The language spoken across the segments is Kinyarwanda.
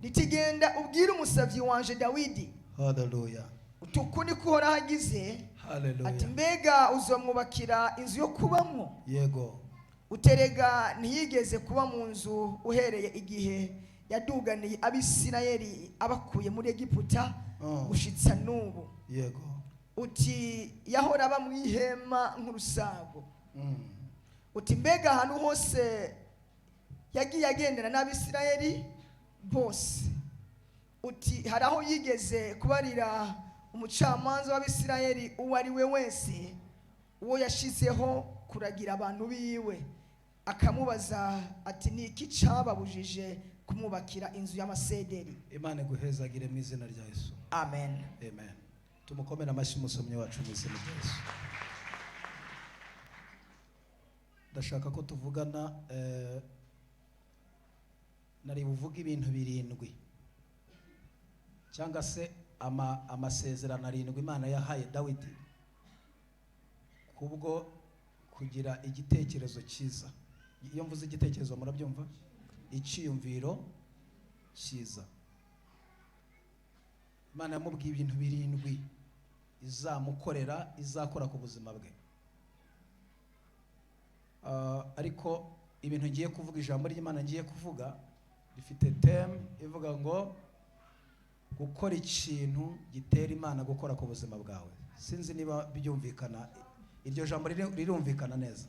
nitigenda ubwira umusavyi wanje Dawidi. Hallelujah. Utukuni kuhora hagize. Hallelujah. Ati mbega uzomwubakira inzu yo kubamwo. Yego. Uterega ntiyigeze kuba mu nzu uhereye igihe yaduganiye Abisirayeli abakuye muri Egiputa gushitsa nubu. Yego. Uti yahora aba mu ihema nk'urusago. Uti mbega ahantu hose yagiye agendera n'Abisirayeli bose. Uti haraho yigeze kubarira umucamanza w'Abisirayeli uwo ari we wese uwo yashizeho kuragira abantu biwe, akamubaza ati niki cababujije kumubakira inzu y'amasederi. Imana guhezagire mu izina rya Yesu. Amen. Amen. Tumukomera amashyi umusomyi wacu mu izina rya Yesu. Ndashaka ko tuvugana nari buvuga ibintu 7 cyangwa se amasezerano 7 Imana yahaye Dawidi kubwo kugira igitekerezo cyiza. Iyo mvuze igitekerezo murabyumva? Icyiyumviro cyiza. Imana yamubwiye ibintu 7 izamukorera, izakora ku buzima bwe. Ariko ibintu ngiye kuvuga, ijambo ry'Imana ngiye kuvuga rifite theme ivuga ngo gukora ikintu gitera Imana gukora ku buzima bwawe. Sinzi niba byumvikana, iryo jambo rirumvikana neza.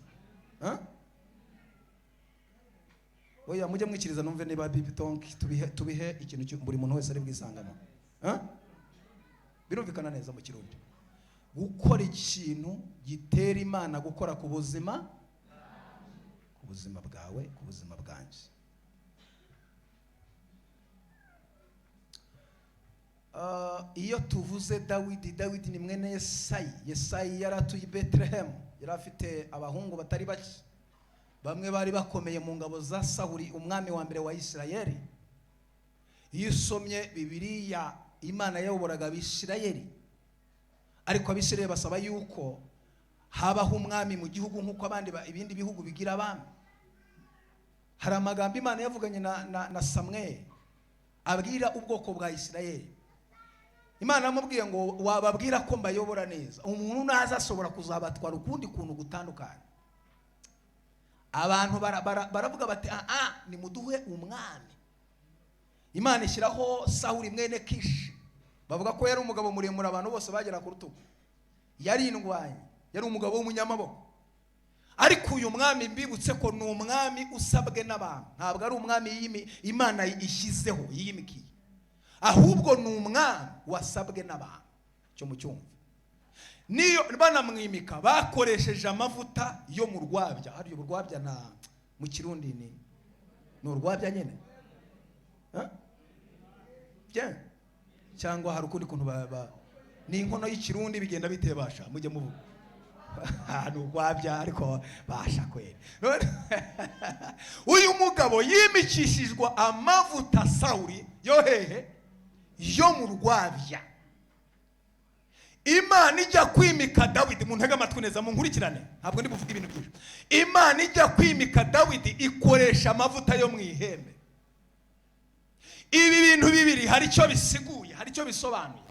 Oya mujye mwikiriza numve niba bibitonki tubihe ikintu buri muntu wese ari bwisangamo. Birumvikana neza mu Kirundi. Gukora ikintu gitera Imana gukora ku buzima bwawe, ku buzima bwanje. Iyo tuvuze Dawidi ni mwene Yesayi yaratuye Bethlehem, yari afite abahungu batari bake, bamwe bari bakomeye mu ngabo za Sawuli umwami wa mbere wa Isirayeli. Iyo usomye Bibiliya, Imana yayoboraga Abisirayeli, ariko Abisirayeli basaba yuko habaho umwami mu gihugu nk'uko ibindi bihugu bigira abami. Hari amagambo Imana yavuganye na Samweli abwira ubwoko bwa Isirayeli. Imana yamubwiye ngo wababwira ko mbayobora neza, umuntu naza asobora kuzabatwara ukundi kuntu gutandukanye. Abantu baravuga bati ni muduhe umwami. Imana ishyiraho Sawuli mwene Kishi, bavuga ko yari umugabo muremure abantu bose bagera ku rutugu, yari indwanyi, yari umugabo w'umunyamaboko. Ariko uyu mwami mbibutse ko ni umwami usabwe n'abantu, ntabwo ari umwami Imana ishyizeho yiyimikiye, ahubwo ni umwami wasabwe n'abantu. Cyo mu cyumva, niyo banamwimika bakoresheje amavuta yo mu rwabya. Hari urwabya na mu Kirundi ni urwabya nyene, cyangwa hari ukundi kuntu ni inkono y'Ikirundi bigenda bitebasha mujye muvuga urwabya ariko basha kweli. Uyu mugabo yimikishijwe amavuta Sawuli yo mu rwabya. Imana ijya kwimika Dawidi, mu ntega amatwi neza mu nkurikirane, ntabwo ndi buvuga ibintu byinshi. Imana ijya kwimika Dawidi ikoresha amavuta yo mu ihembe. Ibi bintu 2 hari icyo bisiguye, hari icyo bisobanuye.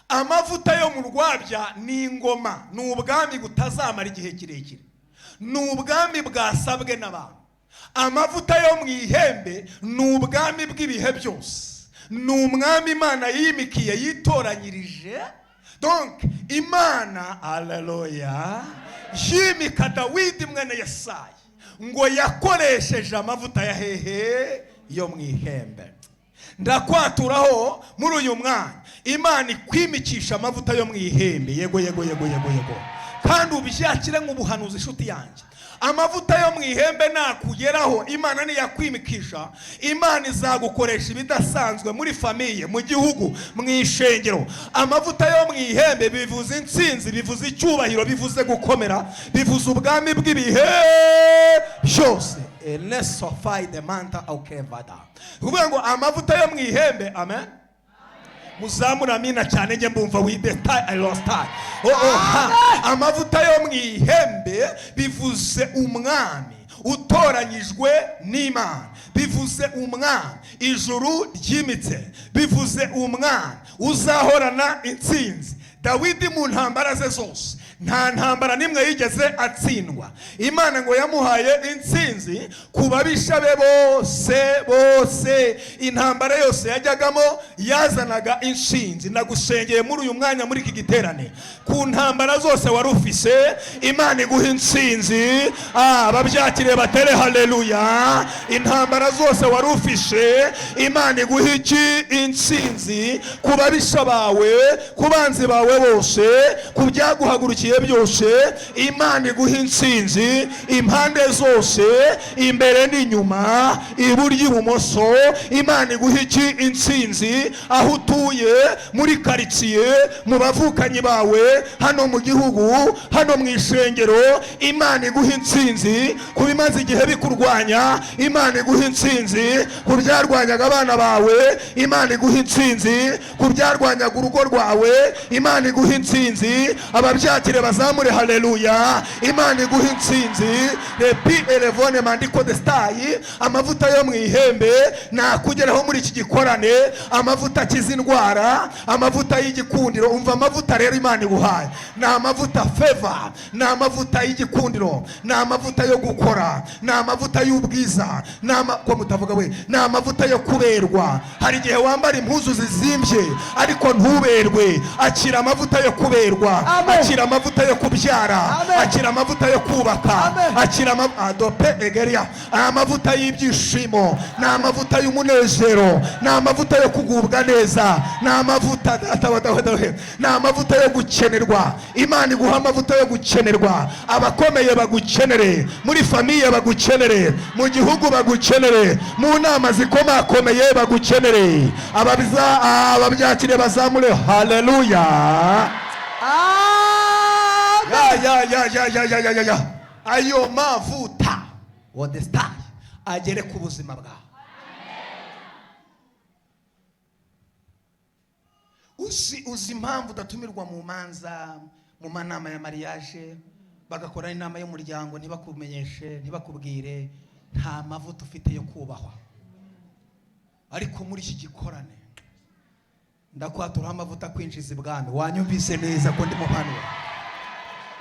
Amavuta yo mu rwabya ni ingoma, ni ubwami butazamara igihe kirekire, ni ubwami bwasabwe n'abantu. Amavuta yo mu ihembe ni ubwami bw'ibihe byose, ni umwami Imana yimikiye yitoranyirije. Donc Imana, haleluya, yimika Dawidi mwene Yesayi ngo yakoresheje amavuta ya yo mu ihembe. Ndakwaturaho muri uyu mwanya Imana ikwimikisha amavuta yo mu ihembe. Yego kandi ubyakire nk'ubuhanuzi inshuti yanjye. Amavuta yo mu ihembe nakugeraho, Imana niyakwimikisha, Imana izagukoresha ibidasanzwe muri famiye, mu gihugu, mu ishengero. Amavuta yo mu ihembe bivuze intsinzi, bivuze icyubahiro, bivuze gukomera, bivuze ubwami bw'ibihe byose. Elesofai de manta aukevada. Kuvuga ngo amavuta yo mu ihembe, amen. Muzamura amina cyane nge mbumva wideta I lost time. Amavuta yo mu ihembe bivuze umwami utoranyijwe n'Imana, bivuze umwana ijuru ryimitse, bivuze umwana uzahorana intsinzi. Dawidi mu ntambara ze zose nta ntambara nimwe yigeze atsindwa. Imana ngo yamuhaye intsinzi ku babisha be bose. Intambara yose yajyagamo yazanaga inshinzi. Nagusengeye muri uyu mwanya muri iki giterane, ku ntambara zose wari ufise Imana iguha intsinzi. Babyakire batere haleluya. Intambara zose wari ufishe Imana iguha intsinzi, ku babisha bawe, ku banzi bawe bose, ku byaguhagurukiye byose Imana iguha intsinzi. Impande zose, imbere n'inyuma, iburyo ibumoso, Imana iguha intsinzi. Aho utuye, muri karitsiye, mu bavukanyi bawe, hano mu gihugu, hano mu ishengero, Imana iguha intsinzi. Ku bimaze igihe bikurwanya, Imana iguha intsinzi. Ku byarwanyaga abana bawe, Imana iguha intsinzi. Ku byarwanyaga urugo rwawe, Imana iguha intsinzi. Ababyakire bazamure haleluya. Imana iguha intsinzi. Repi elevone mandiko de stayi. Amavuta yo mu ihembe nakugeraho muri iki gikorane, amavuta akiza indwara, amavuta y'igikundiro. Umva amavuta rero Imana iguhaye, ni amavuta favor, ni amavuta y'igikundiro, ni amavuta yo gukora, ni amavuta y'ubwiza, ko mutavuga we, ni amavuta yo kuberwa. Hari igihe wambara impuzu zizimbye ariko ntuberwe. Akira amavuta yo kuberwa, akira amavuta yo kubyara, akira amavuta yo kubaka, akira adope egeria, amavuta y'ibyishimo, ni amavuta y'umunezero, ni amavuta yo kugubwa neza, ni amavuta ni amavuta yo gukenerwa. Imana iguha amavuta yo gukenerwa. Abakomeye bagukenere, muri famiye bagukenere, mu gihugu bagukenere, mu nama zikomakomeye bagukenere. Ababyakire bazamure haleluya. Ya. Ayo mavuta wodestai agere ku buzima bwawe. Uzi impamvu udatumirwa mu manza, mu manama ya mariage, bagakora inama y'umuryango ntibakumenyeshe, ntibakubwire? Nta mavuta ufite yo kubahwa. Ariko muri iki gikorane ndakwatura amavuta kwinjiza ibwami. Wanyumvise neza ko ndimo hano?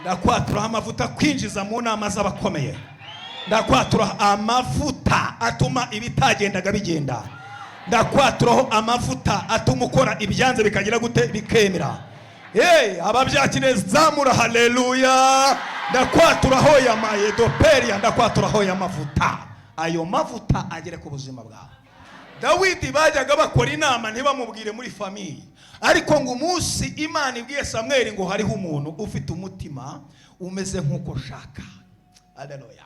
Ndakwatura amavuta kwinjiza mu nama z'abakomeye. Ndakwatura amavuta atuma ibitagendaga bigenda. Ndakwaturaho amavuta atuma ukora ibyanze bikagira gute, bikemera. Ababyakire zamura haleluya. Ndakwaturaho ya mayedoperia, ndakwaturaho ya mavuta. Ayo mavuta agere ku buzima bwawe. Dawidi bajyaga bakora inama ntibamubwire muri famiye, ariko ngo umunsi Imana ibwiye Samweli ngo hariho umuntu ufite umutima umeze nk'uko shaka. Haleluya.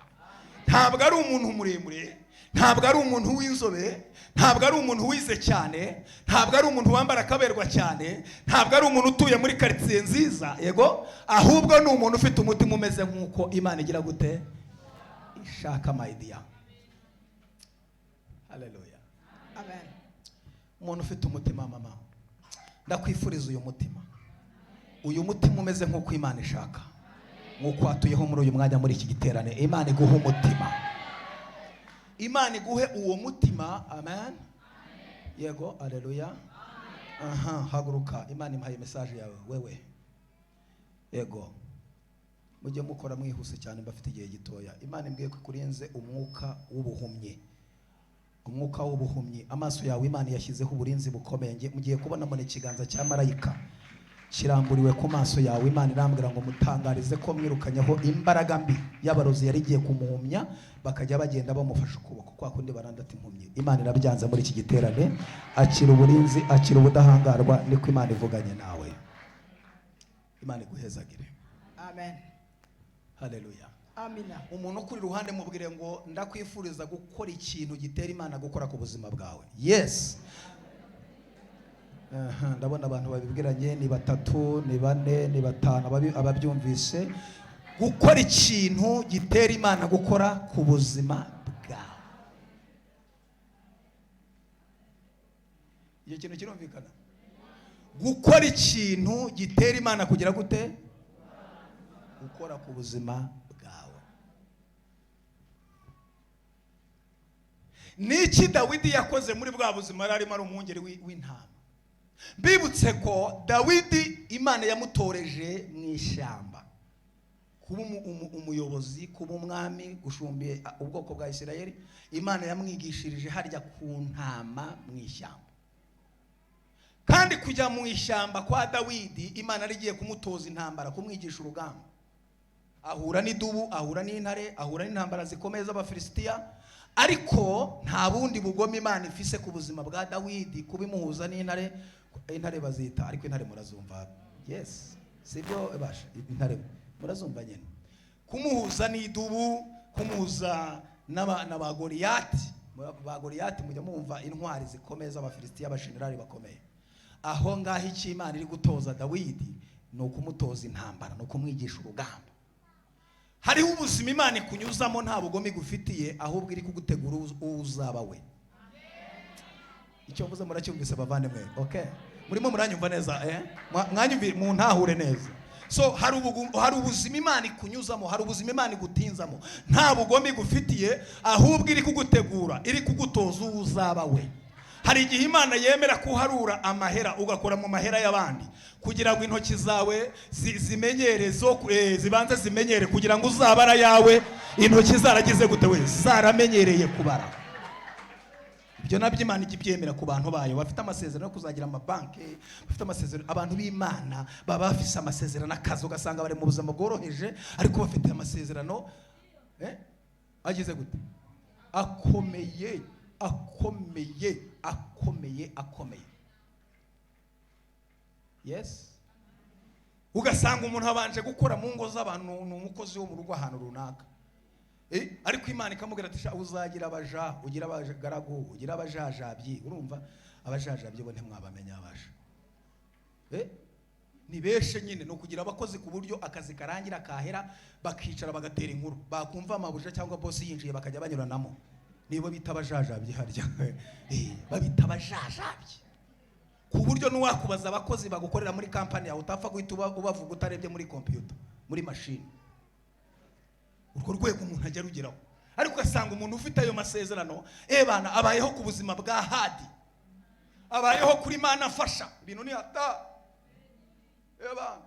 Ntabwo ari umuntu muremure, ntabwo ari umuntu w'inzobe, ntabwo ari umuntu wize cyane, ntabwo ari umuntu wambara akaberwa cyane, ntabwo ari umuntu utuye muri karitsiye nziza, yego, ahubwo ni umuntu ufite umutima umeze nk'uko Imana igira gute, ishaka. My dear, haleluya. Amen. Umuntu ufite umutima, mama, ndakwifuriza uyu mutima, uyu mutima umeze nk'uko Imana ishaka, nk'uko watuyeho muri uyu mwanya muri iki giterane. Imana iguhe umutima, Imana iguhe uwo mutima. Amen. Yego, haleluya. Haguruka. Imana impaye message yawe wewe. Yego, mujye mukora mwihuse cyane, mbafite igihe gitoya. Imana imbwiye ko kurenze umwuka w'ubuhumyi, umwuka w'ubuhumyi. Amaso yawe Imana yashyizeho uburinzi bukomeye. Mugiye kubona mu ikiganza cya marayika kiramburiwe ku maso yawe. Imana irambwira ngo mutangarize ko mwirukanyeho imbaraga mbi y'abarozi yari igiye kumuhumya, bakajya bagenda bamufasha ukuboko kwa kundi barandata impumyi. Imana irabyanze muri iki giterane. Akira uburinzi, akira ubudahangarwa, niko Imana ivuganye nawe. Imana iguhezagire. Amen. Haleluya. Amina. Umuntu kuri ruhande mubwire ngo ndakwifuriza gukora ikintu gitera Imana gukora ku buzima bwawe. Yes. Ndabona abantu babibwiranye, ni 3, ni 4, ni 5 ababyumvise. Gukora ikintu gitera Imana gukora ku buzima bwawe. Iyo kintu kirumvikana? Gukora ikintu gitera Imana kugira gute, gukora ku buzima bwawe. niki Dawidi yakoze muri bwa buzima yari arimo ari umwungeri w'intama? Bibutse ko Dawidi Imana yamutoreje mu ishyamba kuba umuyobozi, kuba umwami, gushumbiye ubwoko bwa Isirayeli. Imana yamwigishirije harya ku ntama mu ishyamba. Kandi kujya mu ishyamba kwa Dawidi Imana rigiye kumutoza intambara, kumwigisha urugamba. Ahura n'idubu, ahura n'intare, ahura n'intambara zikomeye z'Abafilisitiya, ariko nta bundi bugome Imana ifise ku buzima bwa Dawidi kubimuhuza n'intare. Intare bazita, ariko intare murazumva. Yes, sibyo basha, intare murazumva nyene. Kumuhuza n'idubu, kumuhuza n'aba Goliyati. Ba Goliyati mujya mumva intwari zikomeye z'Abafilisitiya, abashenerali bakomeye. Aho ngaho iki Imana iri gutoza Dawidi no kumutoza intambara, no kumwigisha urugamba. Hariho ubuzima Imana ikunyuzamo nta bugome gufitiye, ahubwo iri kugutegura uzaba we. Icyo mvuze muracyumvise bavandimwe? Okay, murimo muranyumva neza? Mwanyumvi mu ntahure neza. So hari ubuzima Imana ikunyuzamo, hari ubuzima Imana igutinzamo, nta bugome gufitiye, ahubwo iri kugutegura, iri kugutoza uzaba we. Hari igihe Imana yemera kuharura amahera ugakora mu mahera y'abandi kugira ngo intoki zawe zimenyere zibanze zimenyere kugira ngo uzabara yawe intoki zaragize gute we zaramenyereye kubara. Ibyo nabyo Imana igibyemera ku bantu bayo bafite amasezerano yo kuzagira amabanki, bafite amasezerano. Abantu b'Imana baba bafise amasezerano akazi, ugasanga bari mu buzima bworoheje ariko bafite amasezerano agize gute akomeye. Yes, ugasanga umuntu abanje gukora mu ngo z'abantu, ni umukozi wo mu rugo ahantu runaka, ariko Imana ikamubwira ati uzagira abaja, ugira abagaragu, ugira abajajabyi. Urumva abajajabyi bo ntimwabamenya abasha, ni beshe nyine, no kugira abakozi ku buryo akazi karangira kahera bakicara bagatera inkuru, bakumva amabuja cyangwa boss yinjiye bakajya banyuranamo. Nibo bita abajajabyi harya, babita abajajabyi ku buryo nuwakubaza abakozi bagukorera muri kampani yawe utapfa guhita ubavuga utarebye muri computer, muri machine. Urwo rwego umuntu ajya rugeraho, ariko ugasanga umuntu ufite ayo masezerano bana abayeho ku buzima bwa hadi, abayeho kuri Imana afasha ibintu ni hata bana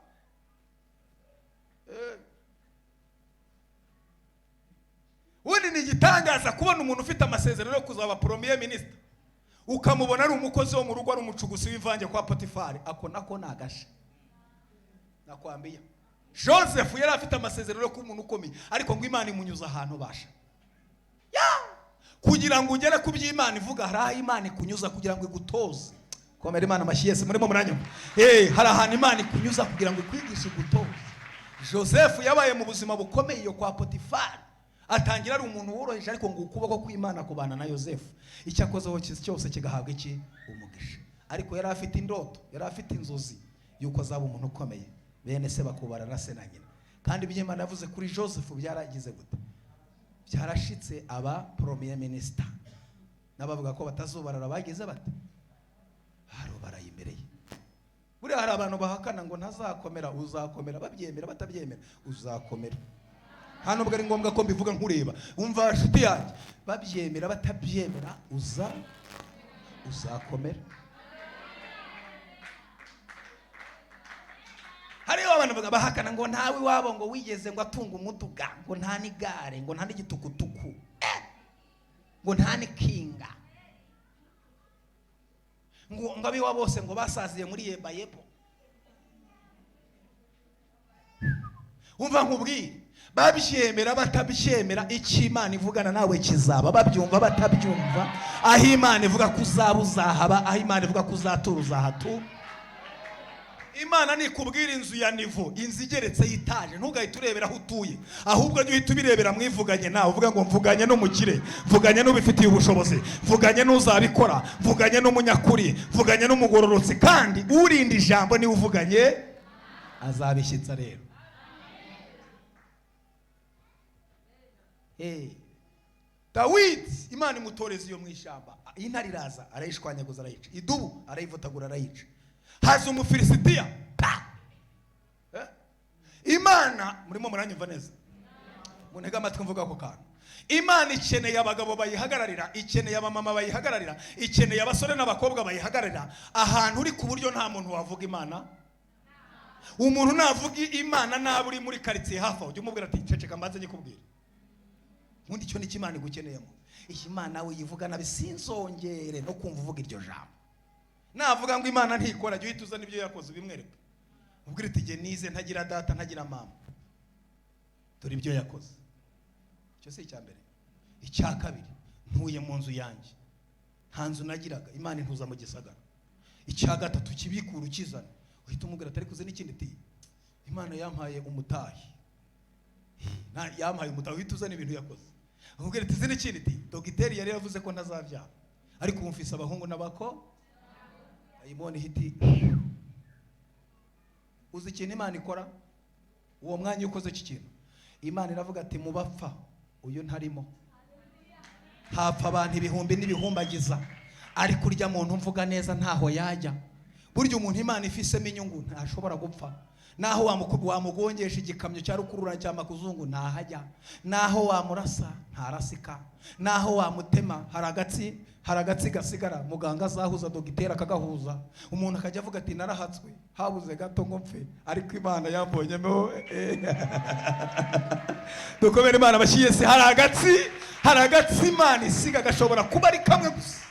Ubundi ni igitangaza kubona umuntu ufite amasezerano yo kuzaba premier minister ukamubona ari umukozi wo mu rugo, ari umucugusi w'ivange kwa Potifari. Ako nako nagasha nakwambia. Joseph yari afite amasezerano yo kuba umuntu ukomeye, ariko ngo Imana imunyuza ahantu basha kugira ngo ugere ku by'Imana ivuga. Hari Imana ikunyuza kugira ngo igutoze. Komera Imana amashiyese murimo muranyumva? Hari ahantu Imana ikunyuza kugira ngo ikwigishe gutoza. Joseph yabaye mu buzima bukomeye yo kwa Potifari, atangira ari umuntu woroheje, ariko ngo ukuboko kw'Imana kubana na Yosefu, icyo akozeho cyose kigahabwa iki umugisha. Ariko yari afite indoto, yari afite inzozi yuko azaba umuntu ukomeye, bene se bakubara na se na nyina. Kandi by'Imana yavuze kuri Josefu byaragize gute, byarashitse aba premier minister. Nabavuga ko batazubarara bagize bate, barobaraye imbere ye. Buriya hari abantu bahakana ngo ntazakomera. Uzakomera, babyemera batabyemera uzakomera. Hano bwo ari ngombwa ko mbivuga nkureba. Umva nshuti yanjye, babyemera batabyemera uzakomera. Hariho abantu bahakana ngo ntawe wabo ngo wigeze ngo atunga umuduga, ngo nta n'igare, ngo nta n'igitukutuku, ngo nta n'ikinga, ngo abiwa bose ngo basaziye muri yebayebo. Umva nkubwire, babyemera batabyemera icyo Imana ivugana nawe kizaba. Babyumva batabyumva, aho Imana ivuga ko uzaba uzahaba, aho Imana ivuga ko uzatura uzahatura. Imana nikubwira inzu ya nivo, inzu igeretse yitaje, ntugahita urebera aho utuye, ahubwo jya uhita ubirebera mwivuganye nawe. Uvuga ngo mvuganye n'umukire, mvuganye n'ubifitiye ubushobozi, mvuganye n'uzabikora, mvuganye n'umunyakuri, mvuganye n'umugororotsi. Kandi urinda ijambo niwe uvuganye azabishyitsa. Rero Dawidi Imana imutoreza iyo mu ishyamba. Intare iraza arayishwanyaguza arayica, idubu arayivutagura arayica. Haza umufilisitiya, Imana murimo muranyumva neza? Munega amatwi mvuga ako kantu. Imana ikeneye abagabo bayihagararira, ikeneye abamama bayihagararira, ikeneye abasore n'abakobwa bayihagararira. Ahantu uri ku buryo nta muntu wavuga Imana. Umuntu navuga Imana nabi uri muri quartier hafi, ujye umubwira ati ceceka mbanze nyikubwire. Ubundi cyo ni Imana igukeneyemo. Iyi Imana we yivuga nabi sinzongere no kumva uvuga iryo jambo. Navuga ngo Imana ntikora, jye uhita uzana ibyo yakoze bimwereka. Ubwira ati je nize ntagira data ntagira mama. Dore ibyo yakoze. Cyo se icya mbere. Icya kabiri, ntuye mu nzu yanjye. Nta nzu nagiraga, Imana intuza mu gisagara. Icya gatatu, kibikura ukizana. Uhita umubwira atari kuze n'ikindi ati Imana yampaye umutahi. Yampaye umutahi, uhita uzana ibintu yakoze. Umubwira ati zine ikindi ati dogiteri yari yavuze ko ntazabyara. Ariko umfise abahungu n'abako ayibone hiti. Uzi ikintu Imana ikora? Uwo mwanya ukoze iki kintu, Imana iravuga ati mubapfa uyu ntarimo. Hapfa abantu ibihumbi n'ibihumbagiza, ariko urya muntu mvuga neza ntaho yajya. Burya umuntu Imana ifisemo inyungu ntashobora gupfa. Naho wamugongesha igikamyo cya rukurura cya makuzungu ntahajya. Naho wamurasa ntarasika. Naho wamutema haragatsi gasigara, muganga azahuza dogiteri akagahuza. Umuntu akajya avuga ati narahatswe habuze gato ngo mpfe, ariko Imana yambonyemo. Dukomere Imana bashyiyese. Haragatsi Imana isiga gashobora kuba ari kamwe gusa,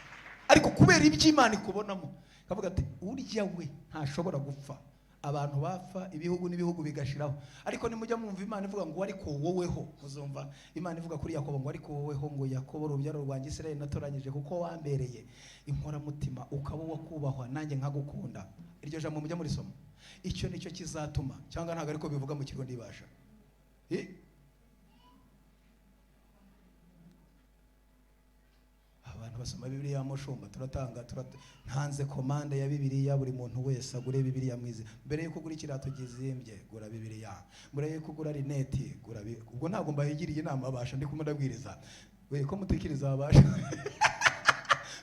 ariko kubera ibyo Imana ikubonamo kavuga ati urya we ntashobora gupfa. Abantu bapfa, ibihugu n'ibihugu bigashiraho, ariko nimujya mwumva Imana ivuga ngo ariko woweho, muzumva Imana ivuga kuri Yakobo ngo ariko woweho, ngo Yakobo urubyaro rwanjye Isirayeli natoranyije kuko wambereye inkoramutima, ukaba uwo kubahwa nanjye nkagukunda. Iryo jambo mujya muri somo. Icyo nicyo kizatuma, cyangwa ntago ariko bivuga mu kigo ndibasha. Abantu basoma Bibiliya mushumba turatanga ntanze komanda ya Bibiliya, buri muntu wese agure Bibiliya mwize. Mbere yuko ugura ikirato gizimbye gura Bibiliya, mbere yuko ugura rineti gura. Ubwo ntabwo mbahigiriye inama abasha ndi kumudabwiriza we ko mutikiriza abasha.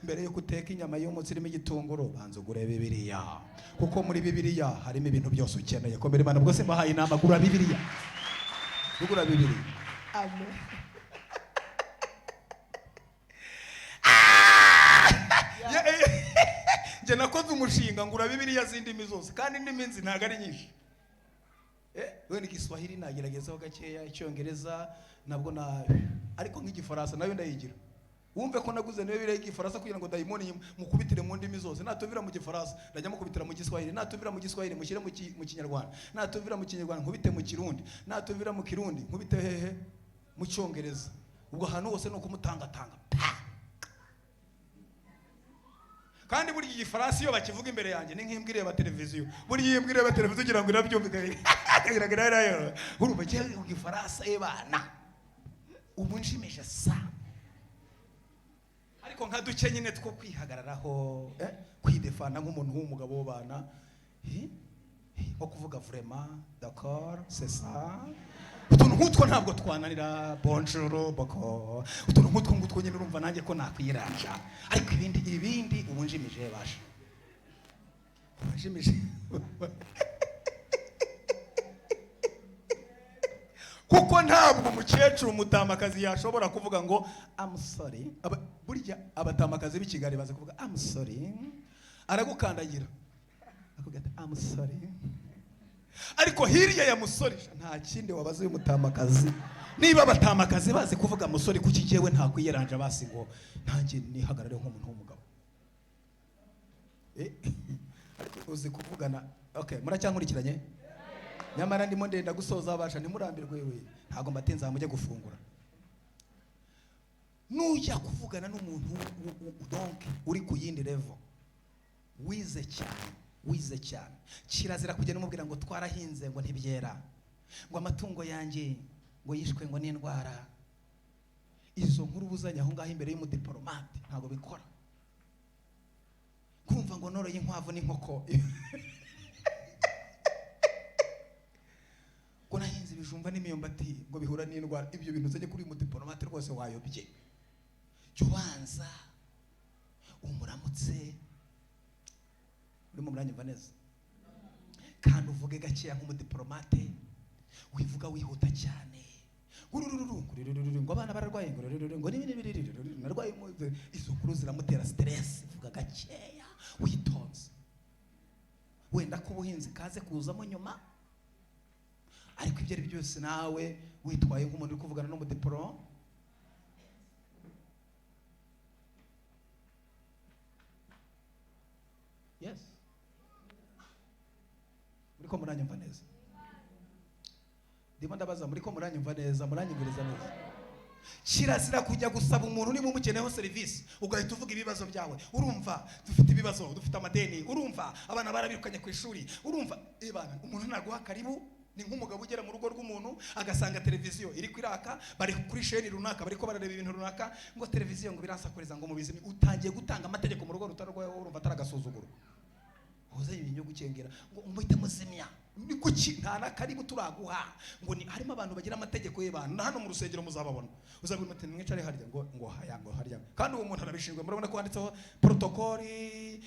Mbere yuko uteka inyama y'umutsi irimo igitunguru banza ugure Bibiliya, kuko muri Bibiliya harimo ibintu byose ukeneye. Ko mbere Imana bwose mbahaye inama gura Bibiliya, gura Bibiliya. Amen. Je nakoze umushinga ngura Bibiliya z'indimi zose, kandi indimi nzi ntago ari nyinshi. We ni Kiswahili nageragezaho gakeya, Icyongereza nabwo ariko nk'igifaransa nayo ndayigira. Wumve ko naguze nayo Bibiliya y'igifaransa kugira ngo dayimoni mukubitire mu ndimi zose. Natuvira mu gifaransa ndajya mukubitira mu Giswahili, natuvira mu Giswahili mushyire mu Kinyarwanda, natuvira mu Kinyarwanda nkubite mu Kirundi, natuvira mu Kirundi nkubite hehe mu Cyongereza. Ubwo ahantu hose nuko mutangatanga. Kandi buri Igifaransa iyo bakivuga imbere yanjye ni nk'imbwa ireba televiziyo. Buri imbwa ireba televiziyo kugira ngo irabyumvikane. Kagira urumva cyo Igifaransa ebana. Ubu nshimisha sa. Ariko nka duke nyine two kwihagararaho, kwidefana nk'umuntu w'umugabo w'abana. Nko kuvuga vraiment d'accord c'est ça. Utuntu nk'utwo ntabwo twananira. Bonjour boko. Utuntu nk'utwo nyine urumva nanjye ko nakwiranja. Ariko ibindi ubu njimije basha. Njimije. Kuko ntabwo umukecuru umutamakazi yashobora kuvuga ngo I'm sorry. Burya abatamakazi b'i Kigali baze kuvuga I'm sorry. Aragukandagira. Akubwira ati I'm sorry. Ariko hirya ya musore nta kindi wabaze y'umutamakazi. Niba abatamakazi bazi kuvuga musore kuki jewe nta kwiyeranja basi ngo ntange nihagarare nk'umuntu w'umugabo. Ariko uzi kuvugana. Okay, muracyankurikiranye? Nyamara ndimo ndenda gusoza abasha ntimurambirwe we. Ntago mbatenza mujye gufungura. Nujya kuvugana n'umuntu donc uri ku yindi level. Wize cyane. Kirazira kugenda umubwira ngo twarahinze ngo ntibyera. Ngo amatungo yanjye ngo yishwe ngo n'indwara. Izo nkuru buzanya aho ngaho imbere y'umudiplomate ntago bikora. Kumva ngo noroye inkwavu n'inkoko. Ngo nahinze ibijumba n'imyumbati ngo bihura n'indwara. Ibyo bintu uzanye kuri umudiplomate rwose wayobye. Cyobanza umuramutse urimo muranyumva neza, kandi uvuge gakeya nk'umudiplomate, wivuga wihuta cyane, ngo abana bararwaye ngo narwaye izo nkuru ziramutera stress vuga gakeya witonze wenda ko ubuhinzi kaze kuzamo nyuma ariko ibyo ari byose nawe witwaye nk'umuntu uri kuvugana n'umudiporo yes muri ko muranyumva neza ndimo ndabaza muri ko muranyumva neza muranyumviriza neza kirazira kujya gusaba umuntu niba umukeneyeho serivisi ugahita uvuga ibibazo byawe urumva dufite ibibazo dufite amadeni urumva abana barabirukanye ku ishuri urumva ebana umuntu naguha karibu ni nk'umugabo ugera mu rugo rw'umuntu agasanga televiziyo iri kwiraka bari kuri sheni runaka bariko barareba ibintu runaka ngo televiziyo ngo biransakuriza ngo mubizimi utangiye gutanga amategeko mu rugo rutarwaye urumva ataragasuzuguro hoza ibinyo gukengera ngo umuhite muzimya ni kuki nta nakaribu turaguha ngo ni harimo abantu bagira amategeko y'abantu na hano mu rusengero muzababona uzabwira mutene mwicare harya ngo harya kandi uwo muntu arabishingwe murabona ko handitseho protocole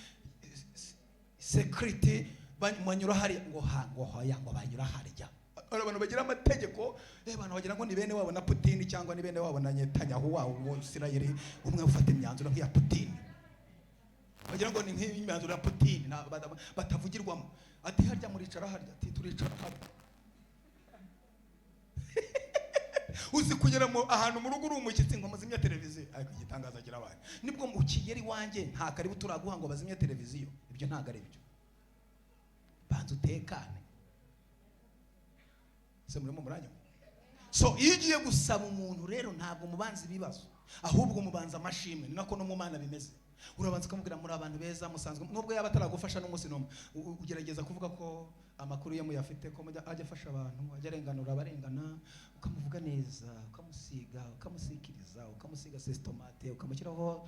security banyura hari ngo hoya ngo banyura harya abantu bagira amategeko abantu bagira ngo ni bene wabo na Putin cyangwa ni bene wabo na Netanyahu wabo mu Israel umwe ufata imyanzuro nk'iya Putin bagira ngo ni nk'imyanzuro ya Putin batavugirwamo ati harya muricara harya ati turicara harya uzi kugera mu ahantu mu rugo uri umushyitsi ngo muzimya televiziyo ariko igitangaza kirabaye nibwo mu kigeri wanjye nta karibu turaguha ngo bazimye televiziyo ibyo ntago ari byo banza utekane se murimo muranyo so iyo ugiye gusaba umuntu rero ntabwo mubanza ibibazo ahubwo mubanza amashimwe ni nako no mu mana bimeze urabanza ukamubwira muri abantu beza musanzwe nubwo yaba ataragufasha n'umunsi n'umwe ugerageza kuvuga ko amakuru ye muyafite ko ajya afasha abantu ajya arenganura abarengana ukamuvuga neza ukamusiga ukamusikiriza ukamusiga sesitomate ukamushyiraho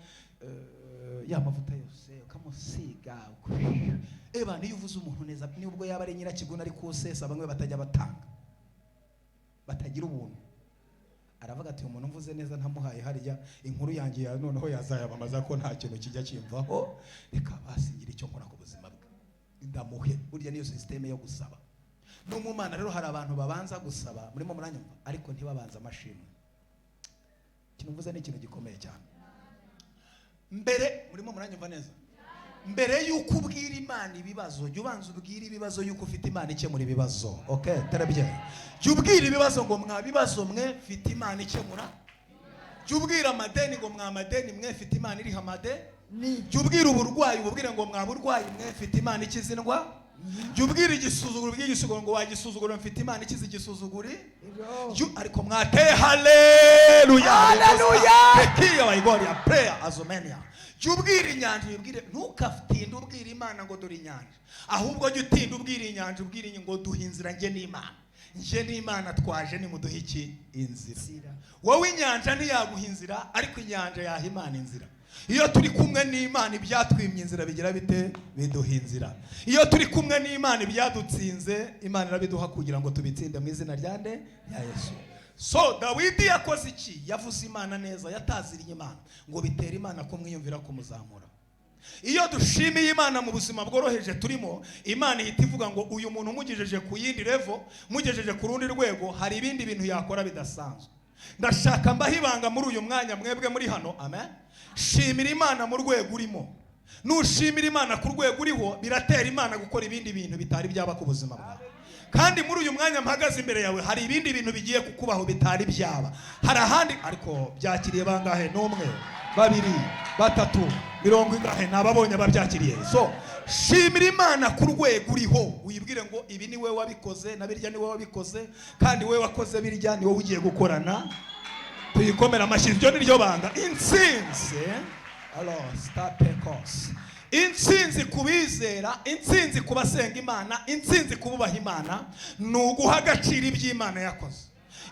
ya mavuta yose ukamusiga niyo uvuze umuntu neza nubwo yaba ari nyirakiguna ari kusesa bamwe batajya batanga batagira ubuntu aravuga ati umuntu mvuze neza ntamuhaye harya inkuru yanjye ya noneho yazayabamaza ko nta kintu kijya kimvaho reka basingira icyo nkora ku buzima bwe ndamuhe burya niyo systeme yo gusaba no mu mana rero hari abantu babanza gusaba murimo muranyumva ariko ntibabanza amashimwe ikintu mvuze ni ikintu gikomeye cyane mbere murimo muranyumva neza mbere yuko ubwira Imana ibibazo jya ubanza ubwira ibibazo yuko ufite Imana ikemura ibibazo okay terabye jya ubwira ibibazo ngo mwa bibazo mwe fite Imana ikemura jya ubwira amadeni ngo mwa amadeni mwe fite Imana iri hamade jya ubwira uburwayi ububwire ngo mwa burwayi mwe fite Imana ikizindwa jya ubwira igisuzuguro bw'igisuguro ngo wagisuzuguro mfite Imana ikizi igisuzuguri ariko mwateye haleluya haleluya kiyo wayigoria prayer azomenia jya ubwira inyanja ubwire ntukafitinde ubwira Imana ngo dore inyanja ahubwo jya utinda ubwira inyanja ubwire ngo duhe inzira njye n'Imana njye n'Imana twaje nimuduhe iki inzira wowe inyanja ntiyaguha inzira ariko inyanja yaha Imana inzira iyo turi kumwe n'Imana ibyatwimye inzira bigira bite biduha inzira iyo turi kumwe n'Imana ibyadutsinze Imana irabiduha kugira ngo tubitsinde mu izina rya nde ya Yesu so Dawidi yakoze iki yavuze Imana neza yataziriye Imana ngo bitera Imana ko mwiyumvira kumuzamura iyo dushimiye Imana mu buzima bworoheje turimo Imana ihita ivuga ngo uyu muntu mugejeje ku yindi level mugejeje ku rundi rwego hari ibindi bintu yakora bidasanzwe ndashaka mbahibanga muri uyu mwanya mwebwe muri hano amen shimira Imana mu rwego urimo nushimira Imana ku rwego uriho biratera Imana gukora ibindi bintu bitari byaba ku buzima bwawe kandi muri uyu mwanya mpagaze imbere yawe hari ibindi bintu bigiye kukubaho bitari byaba hari ahandi ariko byakiriye bangahe n'umwe babiri batatu 70 nababonye babyakiriye so shimira Imana ku rwego uriho wibwire ngo ibi ni wewe wabikoze na birya ni wewe wabikoze kandi wewe wakoze birya ni wowe ugiye gukorana tuyikomera amashyi byo niryo banga intsinzi alors start course intsinzi kubizera intsinzi kubasenga Imana intsinzi kububaha Imana nuguha agaciro iby'Imana yakoze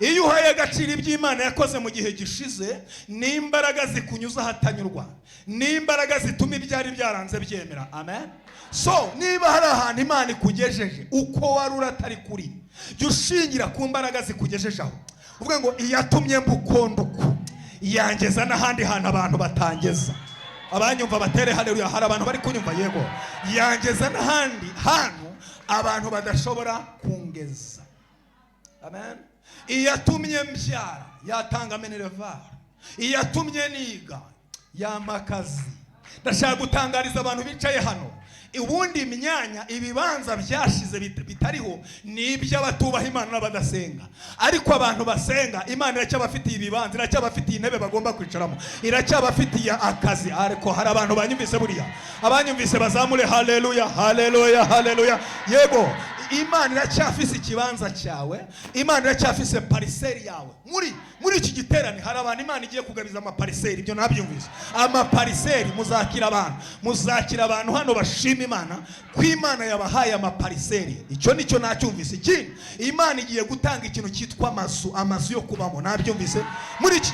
iyo uhaye agaciro iby'Imana yakoze mu gihe gishize n'imbaraga zikunyuza hatanyurwa n'imbaraga zituma ibyari byaranze byemera amen so niba hari ahantu Imana ikugejeje uko wari uratari kuri jya ushingira ku mbaraga zikugejeje aho uvuga ngo iyatumye mbukonduku yangeza n'ahandi hantu abantu batangeza abanyumva batere haleluya hari abantu bari kunyumva yego yangeza n'ahandi hantu abantu badashobora kungeza amen iyatumye mbyara yatanga minerval, iyatumye niga yamakazi. Ndashaka gutangariza abantu bicaye hano, ubundi imyanya ibibanza byashize bitariho ni iby'abatubaha Imana n'abadasenga, ariko abantu basenga Imana iracyabafitiye ibibanza, iracyabafitiye intebe bagomba kwicaramo, iracyabafitiye akazi. Ariko hari abantu banyumvise, buriya abanyumvise bazamure haleluya, haleluya, haleluya. Yego, Imana iracyafise ikibanza cyawe, Imana iracyafise pariseri yawe. Muri iki giterane hari abantu Imana igiye kugabiza amapariseri, ibyo nabyumvise. Amapariseri muzakira abantu hano bashima Imana ko Imana yabahaye amapariseri. Icyo nicyo nacyumvise. Iki Imana igiye gutanga ikintu cyitwa amazu yo kubamo, nabyumvise. Muri iki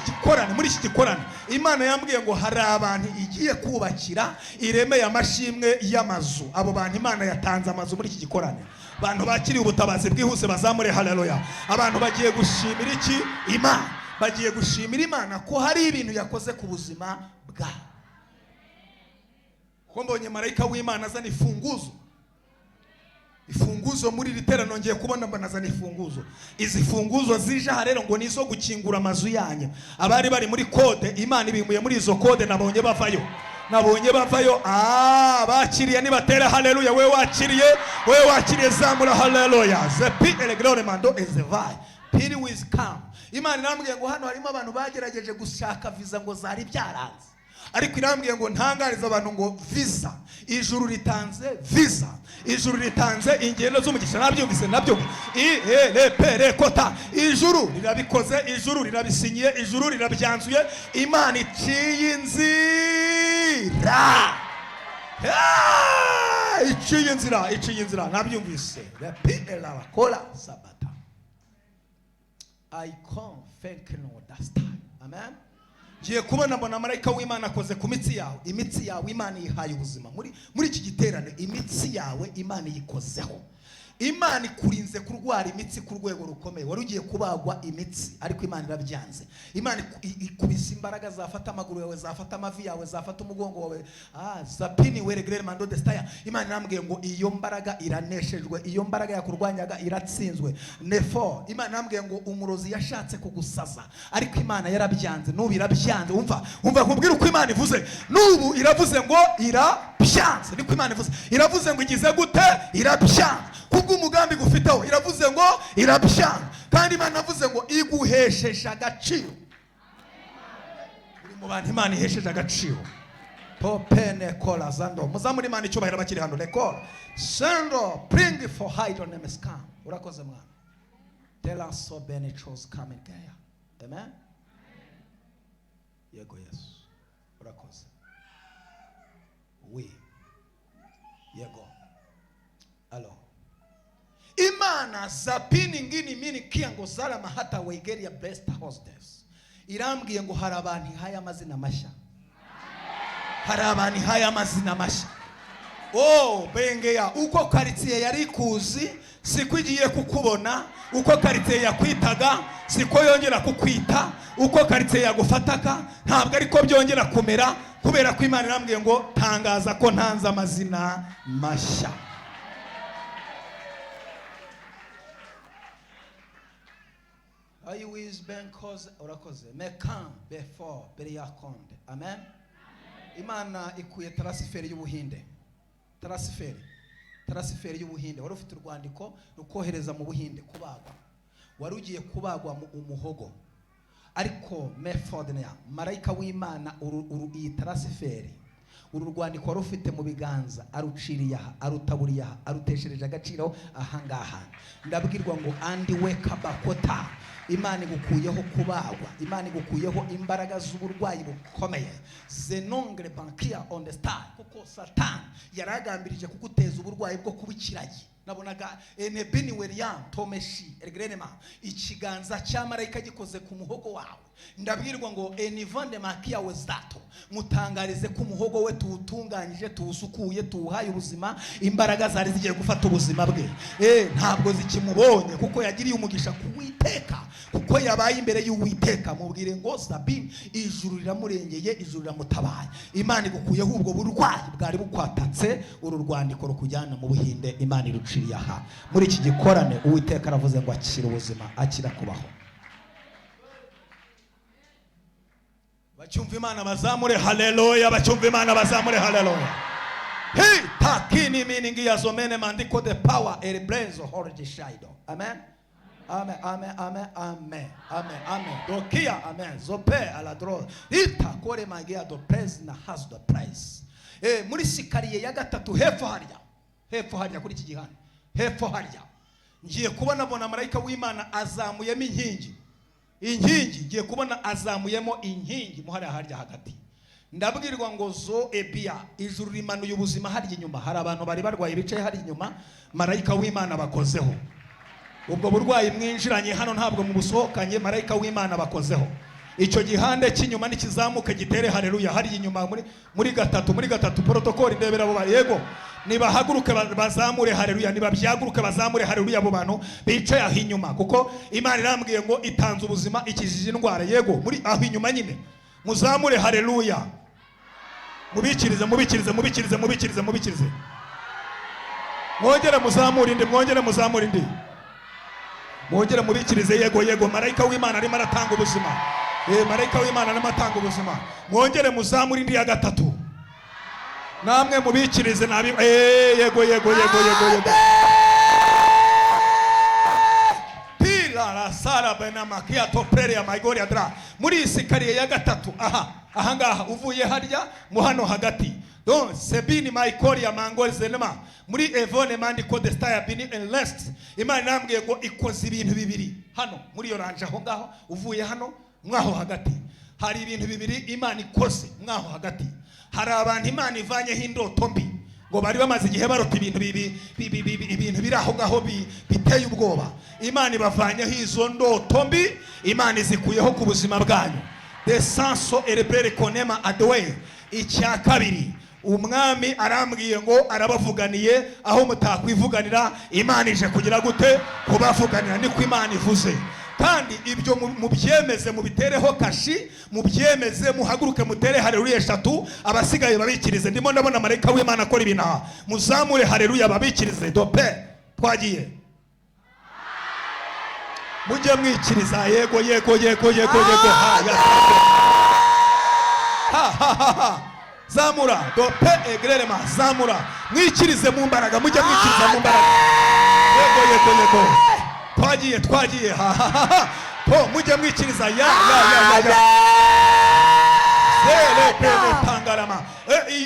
gikorane Imana yambwiye ngo hari abantu igiye kubakira iremeye amashimwe y'amazu. Abo bantu Imana yatanze amazu muri iki gikorane. Abantu bakiriye ubutabazi bwihuse bazamure haleluya. Abantu bagiye gushimira iki? Imana. Bagiye gushimira Imana ko hari ibintu yakoze ku buzima bwa. Ko mbonye marayika w'Imana azana ifunguzo muri literano, ngiye kubona banazana ifunguzo. Izi funguzo zije aha rero ngo nizo gukingura amazu yanyu. Abari bari muri kode Imana ibimuye muri izo kode, nabonye bavayo. Bakiriye nibatera haleluya. We wakiriye zamura haleluya. Zepi elegre mando ezevai piri with come. Imana irambwiye ngo hano harimo abantu bagerageje gushaka visa ngo zari byaranze, ariko irambwiye ngo ntangariza abantu ngo visa, ijuru ritanze visa, ijuru ritanze ingendo z'umugisha. Nabyumvise nabyo pere kota, ijuru rirabikoze, ijuru rirabisinyiye, ijuru rirabyanzuye. Imana iciye inzira, iciye inzira. Nabyumvise repela kola sabata. I can't thank you that time. Amen. Ngiye kubona mbona marayika w'Imana akoze ku mitsi yawe. Imitsi yawe Imana yihaye ubuzima. Muri iki giterane imitsi yawe Imana yikozeho. Imana ikurinze kurwara imitsi ku rwego rukomeye. Wari ugiye kubagwa imitsi ariko Imana irabyanze. Imana ikubise imbaraga zafata amaguru yawe, zafata amavi yawe, zafata umugongo wawe. Zapini weregrere mando destaya. Imana irambwiye ngo iyo mbaraga iraneshejwe, iyo mbaraga yakurwanyaga iratsinzwe. Nefo Imana irambwiye ngo umurozi yashatse kugusaza ariko Imana yarabyanze. Nubu irabyanze. Umva nkubwira uko Imana ivuze. Nubu iravuze ngo irabyanze. Niko Imana ivuze. Iravuze ngo igize gute? Irabyanze. Umugambi gufiteho iravuze ngo irabyanze. Kandi Imana avuze ngo iguhesheje agaciro. Uri mu bantu Imana ihesheje agaciro. Popene kola zando muzamuri Imana icyubahiro bakiri hano. Rekora sendo bring for hide on them scam. Urakoze mwana. Tell us so benefits coming there. Amen. Yego Yesu. Urakoze. Yego. Alors Imana zapini ngini mini kiango salama hata weigeria best hostess. Irambwiye ngo hari abantu haya amazina mashya. Hari abantu haya amazina mashya. Bengeya uko karitsiye yari kuzi siko igiye kukubona, uko karitsiye yakwitaga siko yongera kukwita, uko karitsiye yagufataka ntabwo ariko byongera kumera, kubera ko Imana irambwiye ngo tangaza ko ntanze amazina mashya. I wish ben cause urakoze mekan before beriyakonde. Amen. Imana ikuye transferi y'Ubuhinde. Transferi y'Ubuhinde. Wari ufite urwandiko rukohereza mu Buhinde kubagwa. Wari ugiye kubagwa mu umuhogo. Ariko mefodenya marayika w'Imana iyi transferi uru rwandiko wari ufite mu biganza aruciriye aha, arutaburiye aha, aruteshereje agaciro ahangaha. Ndabwirwa ngo andi wake bakota. Imana igukuyeho kubagwa. Imana igukuyeho imbaraga z'uburwayi bukomeye. Zenongre bankia on the star. Kuko Satan yaragambirije kuguteza uburwayi bwo kubikiranye. Nabonaga enebini weriam tomeshi ergrenema ikiganza cya marayika gikoze ku muhogo wawe. Ndabwirwa ngo enivande makia wezato mutangarize ku muhogo we tuwutunganyije, tuwusukuye, tuwuhaye ubuzima. Imbaraga zari zigiye gufata ubuzima bwe ntabwo zikimubonye kuko yagiriye umugisha kuwiteka kuko yabaye imbere y'Uwiteka. Mubwire ngo Sabine, ijuru riramurengeye, ijuru riramutabaye. Imana igukuyeho ubwo burwayi bwari bukwatatse, uru rwandiko rukujyana mu Buhinde, Imana iruciriye aha. Muri iki gikorane Uwiteka aravuze ngo akira ubuzima, akira kubaho. Bacyumva Imana bazamure haleluya, bacyumva Imana bazamure haleluya. Hey, takini meaning yazomene mandiko the power el blaze horji shaido. Amen. Amen, amen, amen, amen, amen, amen. Dokia, amen. Zope aladro. Ita kore magia do praise na has the price. Muri sikariye ya gatatu hepfo harya kuri iki gihano. Hepfo harya. Ngiye kubona bona marayika w'Imana azamuyemo inkingi. Ngiye kubona azamuyemo inkingi muhari harya hagati. Ndabwirwa ngo zo ebia ijuru rimanuye ubuzima harya inyuma. Hari abantu bari barwaye bicaye harya inyuma, marayika w'Imana bakozeho. Ubwo burwayi mwinjiranye hano ntabwo mubusohokanye, marayika w'Imana bakozeho. Icyo gihande cy'inyuma nikizamuke gitere haleluya. Hari inyuma muri gatatu protocol ndebera abo yego, nibahaguruke bazamure haleluya, nibabyaguruke bazamure haleluya abo bantu bicaye aho inyuma, kuko Imana irambwiye ngo itanze ubuzima ikijije indwara. Yego muri aho inyuma nyine muzamure haleluya, mubikirize. Mwongere muzamure indi. Mwongere mubikirize. Yego marayika w'Imana arimo aratanga ubuzima. Marayika w'Imana arimo atanga ubuzima. Mwongere muzamure indi ya gatatu. Namwe mubikirize nabi. Yego. Pila la sala benama kia toprere ya maigori adra. Muri isikariye ya gatatu. Aha ngaha uvuye harya mu hano hagati. Donc sebini maikori ya mangori zenema. Muri evone mandi kode staya bini and lest. Imana nambwiye ngo ikoze ibintu bibiri hano muri oranje aho ngaho uvuye hano mwaho hagati. Hari ibintu bibiri Imana ikoze mwaho hagati. Hari abantu Imana ivanyeho indoto mbi ngo bari bamaze igihe barota ibintu biri aho ngaho biteye ubwoba. Imana ibavanyeho izo ndoto mbi, Imana izikuyeho ku buzima bwanyu. Desanso erebere konema adwe. Icya kabiri, umwami arambwiye ngo arabavuganiye aho mutakwivuganira. Imana ije kugira gute? Kubavuganira. Niko Imana ivuze. Kandi ibyo mubyemeze, mubitereho kashi, mubyemeze, muhaguruke mutere haleluya 3. Abasigaye babikirize. Ndimo ndabona marayika w'Imana akora ibintu. Muzamure haleluya babikirize. Dope twagiye. Mujye mwikiriza. Yego. Ha. Zamura dope egrelema zamura. Mwikirize mu mbaraga. Mujye mwikiriza mu mbaraga. Yego. Twagiye. Po mujye mwikiriza. Ya. Tangarama.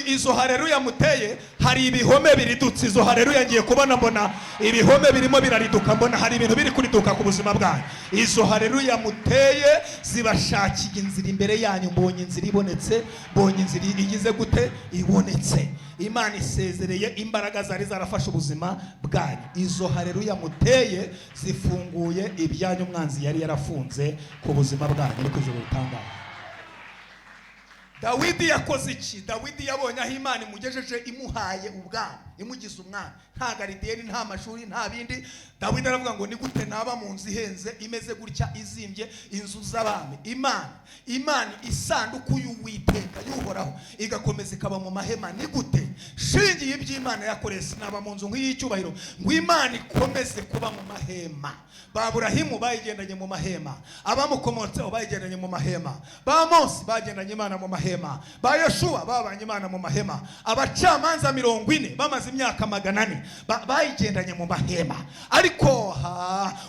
Izo haleluya muteye hari ibihome biridutse. Izo haleluya ngiye kubona mbona ibihome birimo birariduka. Mbona hari ibintu biri kuriduka ku buzima bwanyu. Izo haleluya muteye zibashakiye inzira imbere yanyu. Mbonye inzira ibonetse, mbonye inzira igize gute? Ibonetse. Imana isezereye imbaraga zari zarafashe ubuzima bwanyu. Izo haleluya muteye zifunguye ibyanyu umwanzi yari yarafunze ku buzima bwanyu. Niko ijuru ritangaza. Dawidi yakoze iki? Dawidi yabonye aho Imana imugejeje, imuhaye ubwami, imugize umwami, nta garidiyeni, nta mashuri, nta bindi. Dawidi aravuga ngo ni gute naba mu nzu ihenze imeze gutya izimbye, inzu z'abami. Imana isanduku y'Uwiteka y'uhoraho igakomeza ikaba mu mahema. Ni gute? Shingiye iby'Imana yakoreye sinaba mu nzu nk'iyicyubahiro ngo Imana ikomeze kuba mu mahema. Ba Aburahimu bayigendanye mu mahema, abamukomotseho bayigendanye mu mahema, ba Mose bagendanye Imana mu mahema, ba Yoshua babanye Imana mu mahema, abacamanza 40 bamaze imyaka 400 bayigendanye mu mahema. Ariko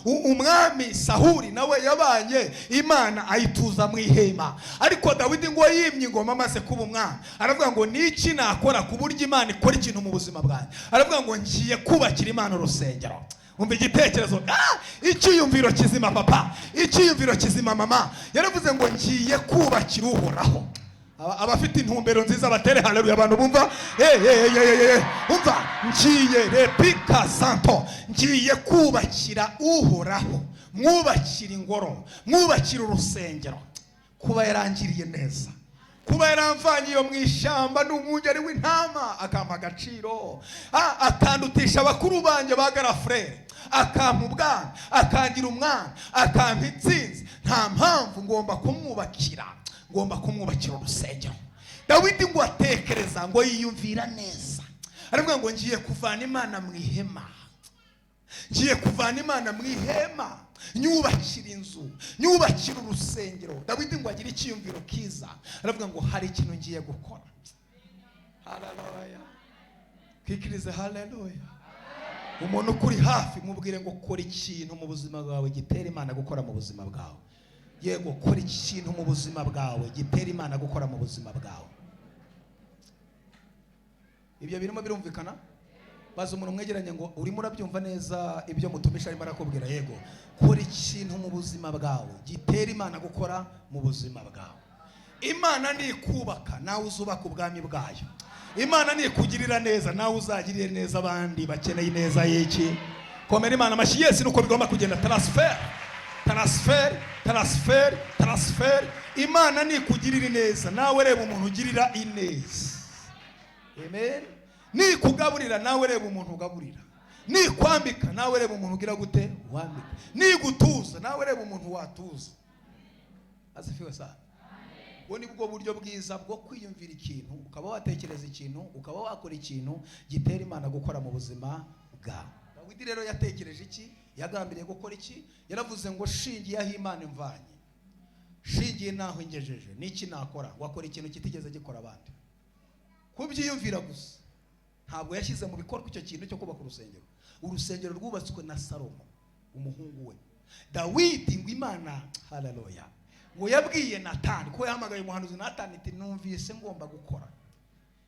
umwami Sahuri nawe yabanye Imana ayituza mu ihema. Ariko Dawidi ngo yimye ingoma amaze kuba umwami, aravuga ngo niki nakora ku buryo Imana ikora ikintu mu buzima bwanjye. Aravuga ngo ngiye kubakira Imana urusengero. Umva igitekerezo. Icyiyumviro kizima papa, icyiyumviro kizima mama. Yaravuze ngo ngiye kubakira uhoraho. Abafite intumbero nziza batere haleluya abantu bumva. Umva ngiye repika santo, ngiye kubakira uhoraho, mwubakira ingoro, mwubakira urusengero. Kuba yarangiriye neza, kuba yaramvanye iyo mu ishyamba n'umwungeri w'intama akampa agaciro, akandutisha abakuru banjye ba garafrere, akampa ubwami, akangira umwami, akampa intsinzi, nta mpamvu ngomba kumwubakira urusengero. Dawidi ngo atekereza, ngo yiyumvira neza, aravuga ngo ngiye kuvana Imana mu ihema, nyubakira inzu, nyubakira urusengero. Dawidi ngo agire icyiyumviro kiza, aravuga ngo hari ikintu ngiye gukora. Haleluya, kwikirize haleluya. Umuntu ukuri hafi mubwire ngo kora ikintu mu buzima bwawe gitera Imana gukora mu buzima bwawe. Yego, kora ikintu mu buzima bwawe gitera Imana gukora mu buzima bwawe. Ibyo birimo birumvikana? Baza umuntu mwegeranye ngo urimo urabyumva neza ibyo mutumisha arimo arakubwira. Yego, kora ikintu mu buzima bwawe gitera Imana gukora mu buzima bwawe. Imana ni kubaka, nawe uzubaka ubwami bwayo. Imana ni kugirira neza, nawe uzagirire neza abandi bakeneye neza y'iki. Komera Imana amashyi. Yes, nuko bigomba kugenda. Transfer. Imana ni kugirira neza, nawe reba umuntu ugirira ineza. Amen. Ni kugaburira, nawe reba umuntu ugaburira. Ni kwambika, nawe reba umuntu ugira gute wambika. Ni gutuza, nawe reba umuntu watuza. Asifiwe sana. Ubu ni bwo buryo bwiza bwo kwiyumvira ikintu, ukaba watekereza ikintu, ukaba wakora ikintu gitera Imana gukora mu buzima bwawe. Dawidi rero yatekereje iki? Yagambiriye gukora iki? Yaravuze ngo shingiye aho Imana imvanye, shingiye naho ingejeje, niki nakora? Wakora ikintu kitigeze gikora abandi. Kubyiyumvira gusa, ntabwo yashyize mu bikorwa icyo kintu cyo kubaka urusengero. Urusengero rwubatswe na Salomo umuhungu we. Dawidi ngo Imana, haleluya, ngo yabwiye Natani, ko yahamagaye umuhanuzi Natani ati numvise ngomba gukora,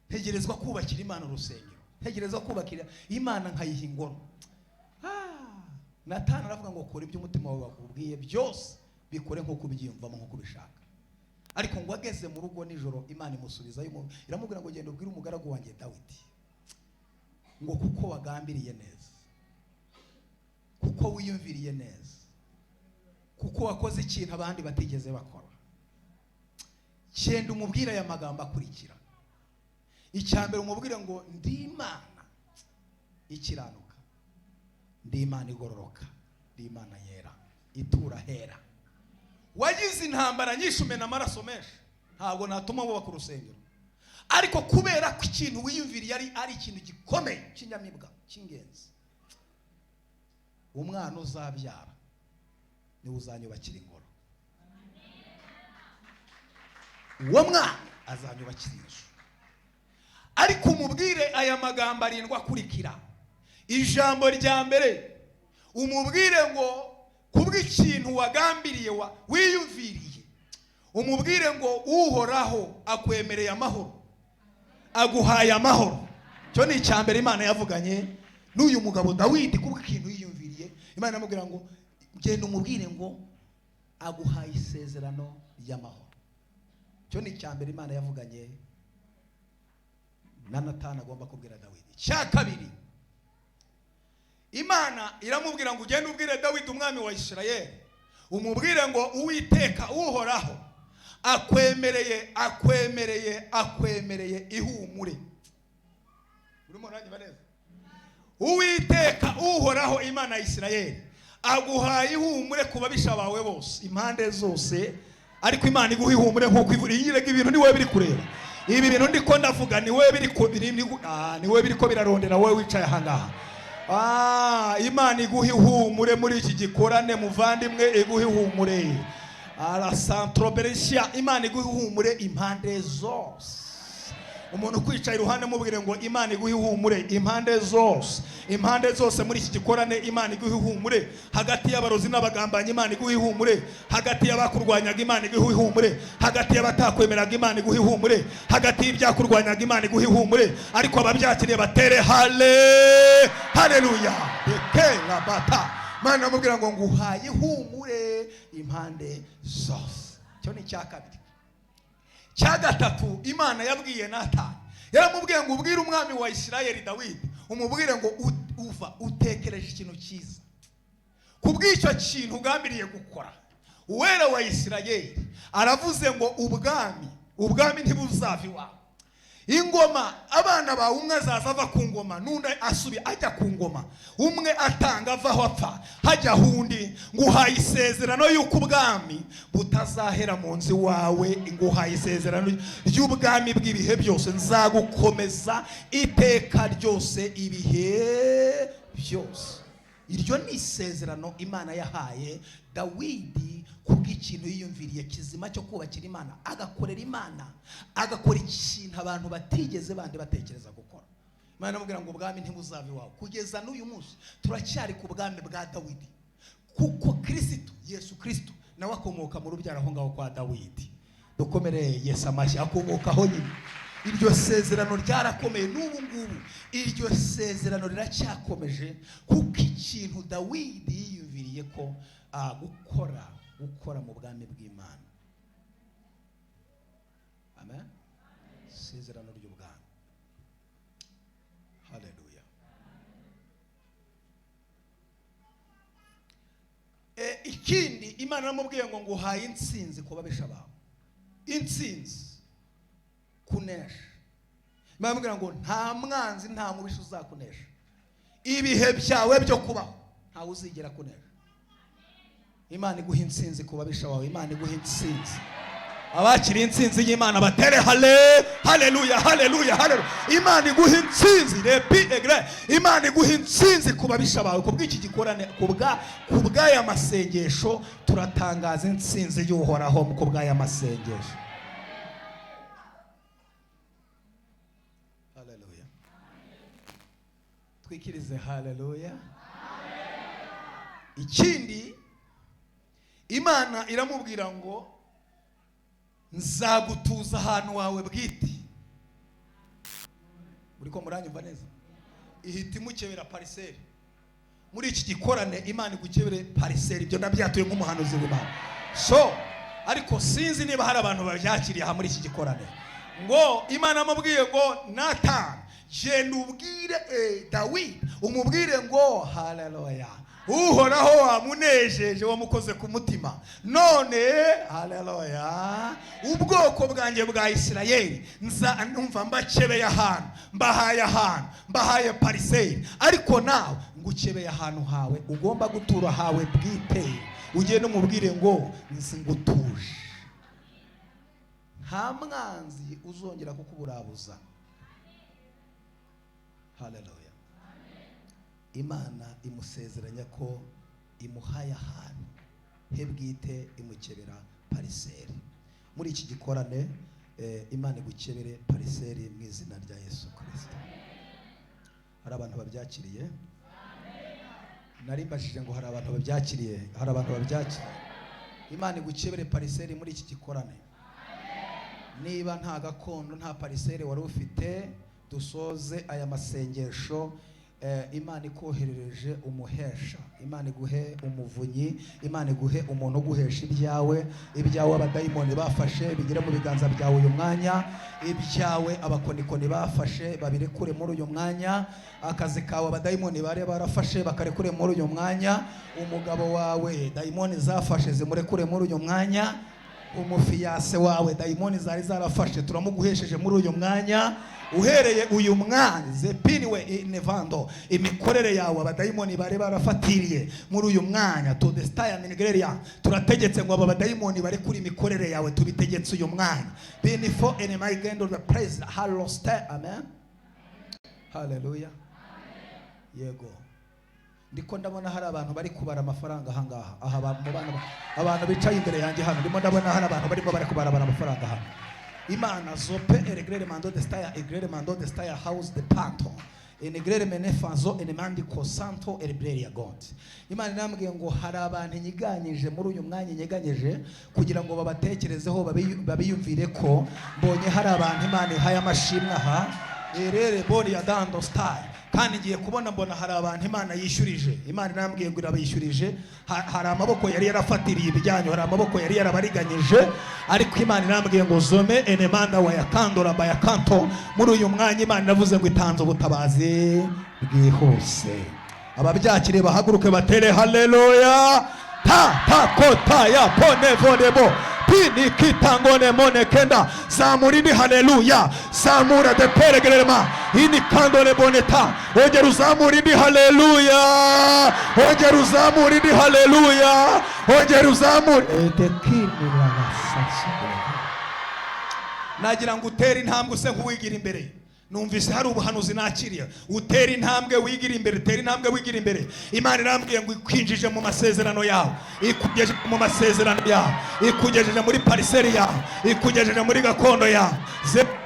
ntegerezwa kubakira Imana urusengero, ntegerezwa kubakira Imana nkayiha ingoro. Natani aravuga ngo kora ibyo umutima wawe wakubwiye byose, bikore nk'uko ubyiyumvamo, nk'uko ubishaka. Ariko ngo ageze mu rugo nijoro, Imana imusubizayo, iramubwira ngo genda ubwire umugaragu wanjye Dawidi ngo kuko wagambiriye neza, kuko wiyumviriye neza, kuko wakoze ikintu abandi batigeze bakora, genda umubwire aya magambo akurikira. Icyambere umubwire ngo ndi Imana ikiranuka, ndi Imana igororoka, ndi Imana yera, itura hera. Wagize intambara nyinshi, umena amaraso menshi, ntabwo natuma wubaka urusengero. Ariko kubera ko ikintu wiyumviriye ari ikintu gikomeye cy'inyamibwa cy'ingenzi, umwana uzabyara niwe uzanyubakira ingoro. Uwo mwana azanyubakira inzu. Ariko umubwire aya magambo arindwi akurikira. Ijambo rya mbere umubwire ngo kubw'ikintu wagambiriye wiyumviriye, umubwire ngo uhoraho akwemereye amahoro, aguhaye amahoro. Cyo ni icyambere Imana yavuganye n'uyu mugabo Dawidi kubw'ikintu yiyumviriye. Imana iramubwira ngo genda umubwire ngo aguhaye isezerano y'amahoro. Cyo ni icyambere Imana yavuganye na Natani agomba kubwira Dawidi. Cya kabiri, Imana iramubwira ngo ugende ubwire Dawidi umwami wa Isirayeli, umubwire ngo Uwiteka uhoraho akwemereye ihumure. Urimo uranyumva neza? Uwiteka uhoraho Imana ya Isirayeli aguhaye ihumure ku babisha bawe bose impande zose. Ariko Imana iguha ihumure nk'uko ivuriyirega ibintu ni wowe biri kureba. Ibi bintu ndiko ndavuga ni wowe biri ko birarondera wowe wicaye aha ngaha. Imana iguha ihumure muri iki gikorane muvandimwe, iguha ihumure. Arasantroberesia, Imana iguha ihumure impande zose. Umuntu kwicaye iruhande mubwire ngo Imana iguha ihumure impande zose. Impande zose muri iki gikorane Imana iguha ihumure. Hagati y'abarozi n'abagambanyi Imana iguha ihumure. Hagati y'abakurwanyaga Imana iguha ihumure. Hagati y'abatakwemeraga Imana iguha ihumure. Hagati y'ibyakurwanyaga Imana iguha ihumure. Ariko ababyakiriye batere haleluya. Dekela bata. Imana amubwira ngo nguhaye ihumure impande zose. Cyo ni cya kabiri. Cya gatatu Imana yabwiye Natani, yaramubwiye ngo ubwire umwami wa Isirayeli Dawidi, umubwire ngo utekereje ikintu cyiza. Kubw'icyo kintu ugambiriye gukora, uwera wa Isirayeli aravuze ngo ubwami ntibuzava iwawe. ingoma abana bawe umwe azaza ava ku ngoma n'undi asubi ajya ku ngoma, umwe atanga avaho apfa hajya hundi. Nguhaye isezerano y'uko ubwami butazahera mu nzu wawe, nguhaye isezerano ry'ubwami bw'ibihe byose, nzagukomeza iteka ryose ibihe byose. Iryo ni isezerano Imana yahaye Dawidi kubw'ikintu yiyumviriye kizima cyo kubakira Imana, agakorera Imana, agakora ikintu abantu batigeze bandi batekereza gukora. Imana amubwira ngo ubwami ntibuzava iwawe. Kugeza n'uyu munsi turacyari ku bwami bwa Dawidi, kuko Kristo, Yesu Kristo nawe akomoka mu rubyaro aho ngaho kwa Dawidi. Dukomereye Yesu amashyi, akomokaho nyine. Iryo sezerano ryarakomeye n'ubu ngubu, iryo sezerano riracyakomeje, kuko ikintu Dawidi yiyumviriye ko gukora mu bwami bw'Imana. Amen. Sezerano ry'ubwami. Haleluya. Ikindi Imana namubwiye ngo nguhaye intsinzi ku babisha bawe. Intsinzi, kunesha. Imana amubwira ngo nta mwanzi nta mubisha uzakunesha. Ibihe byawe byo kubaho ntawe uzigera kunesha. Imana iguha intsinzi ku babisha bawe. Imana iguha intsinzi. Abakiri intsinzi y'Imana batere haleluya, haleluya, haleluya. Imana iguha intsinzi, Imana iguha intsinzi ku babisha bawe. Kubw'iki gikorane, kubw'aya masengesho turatangaza intsinzi y'Uhoraho mu kubw'aya masengesho. Haleluya. Twikirize haleluya. Ikindi Imana iramubwira ngo nzagutuza ahantu wawe bwite. Buriko muranyumva neza? Ihita imukebera pariseri. Muri iki gikorane Imana igukebere pariseri. Ibyo ndabyatuye nk'umuhanuzi w'Imana. So ariko sinzi niba hari abantu babyakiriye aha muri iki gikorane. Ngo Imana amubwiye ngo Nathan, genda ubwire Dawidi, umubwire ngo haleluya, Uhoraho wamunejeje, wamukoze ku mutima. None haleluya, ubwoko bwanjye bwa Isirayeli numva mbakebeye ahantu, mbahaye pariseri. Ariko nawe ngukebeye ahantu hawe ugomba gutura hawe bwite. Ugende umubwire ngo ngutuje. Nta mwanzi uzongera kukuburabuza. Haleluya. Imana imusezeranya ko imuhaye ahantu he bwite, imukebera pariseri. Muri iki gikorane Imana igukebere pariseri mu izina rya Yesu Kristo. Hari abantu babyakiriye? Nari mbashije ngo hari abantu babyakiriye, hari abantu babyakiriye. Imana igukebere pariseri muri iki gikorane. Niba nta gakondo, nta pariseri wari ufite, dusoze aya masengesho. Imana ikoherereje umuhesha, Imana iguhe umuvunyi, Imana iguhe umuntu uguhesha ibyawe abadayimoni bafashe bigire mu biganza byawe uyu mwanya, ibyawe abakonikoni bafashe babirekure muri uyu mwanya, akazi kawe abadayimoni bari barafashe bakarekure muri uyu mwanya, umugabo wawe dayimoni zafashe zimurekure muri uyu mwanya, umufiyase wawe dayimoni zari zarafashe turamuguhesheje muri uyu mwanya. Uhereye uyu mwanya zepiniwe inevando, imikorere yawe abadayimoni bari barafatiriye muri uyu mwanya to the style minigreria, turategetse ngo aba badayimoni bari kuri imikorere yawe, tubitegetse uyu mwanya. Benefo and my grand of the praise hallow star. Amen. Hallelujah. Yego. Ndiko ndabona hari abantu bari kubara amafaranga ahangaha. Aha abantu bicaye imbere yanjye hano, ndimo ndabona hari abantu barimo bari kubara amafaranga hano. Imana zope eregrere mando de staya egrere mando de staya house de panto enegrere menefanzo enemandiko santo erebreria God. Imana namubwiye ngo hari abantu nyiganyije muri uyu mwanya, nyeganyije kugira ngo babatekerezeho babiyumvire ko mbonye hari abantu Imana ihaye amashimwe aha erere bori ya dando style. Kandi ngiye kubona mbona hari abantu Imana yishyurije. Imana namubwiye ngo irabishyurije. Hari amaboko yari yarafatiriye ibijyanyo, hari amaboko yari yarabariganyije, ariko Imana namubwiye ngo zome enemanda wa yakandora bayakanto. Muri uyu mwanya Imana navuze ngo itanze ubutabazi bwihuse. Ababyakire bahaguruke batere haleluya. Ta kota ya pone vodebo kini kitangone mone kenda zamura indi haleluya zamura de peregrema ini kandone boneta ongera uzamura indi haleluya ongera uzamura indi haleluya ongera uzamura de kini la sasa. Nagira ngo utere intambwe use nk'uwigira imbere. Numvise hari ubuhanuzi nakiriye. Utera intambwe wigira imbere, utera intambwe wigira imbere. Imana irambwiye ngo ikwinjije mu masezerano yawe, ikugejeje mu masezerano yawe, ikugejeje muri pariseri yawe, ikugejeje muri gakondo yawe.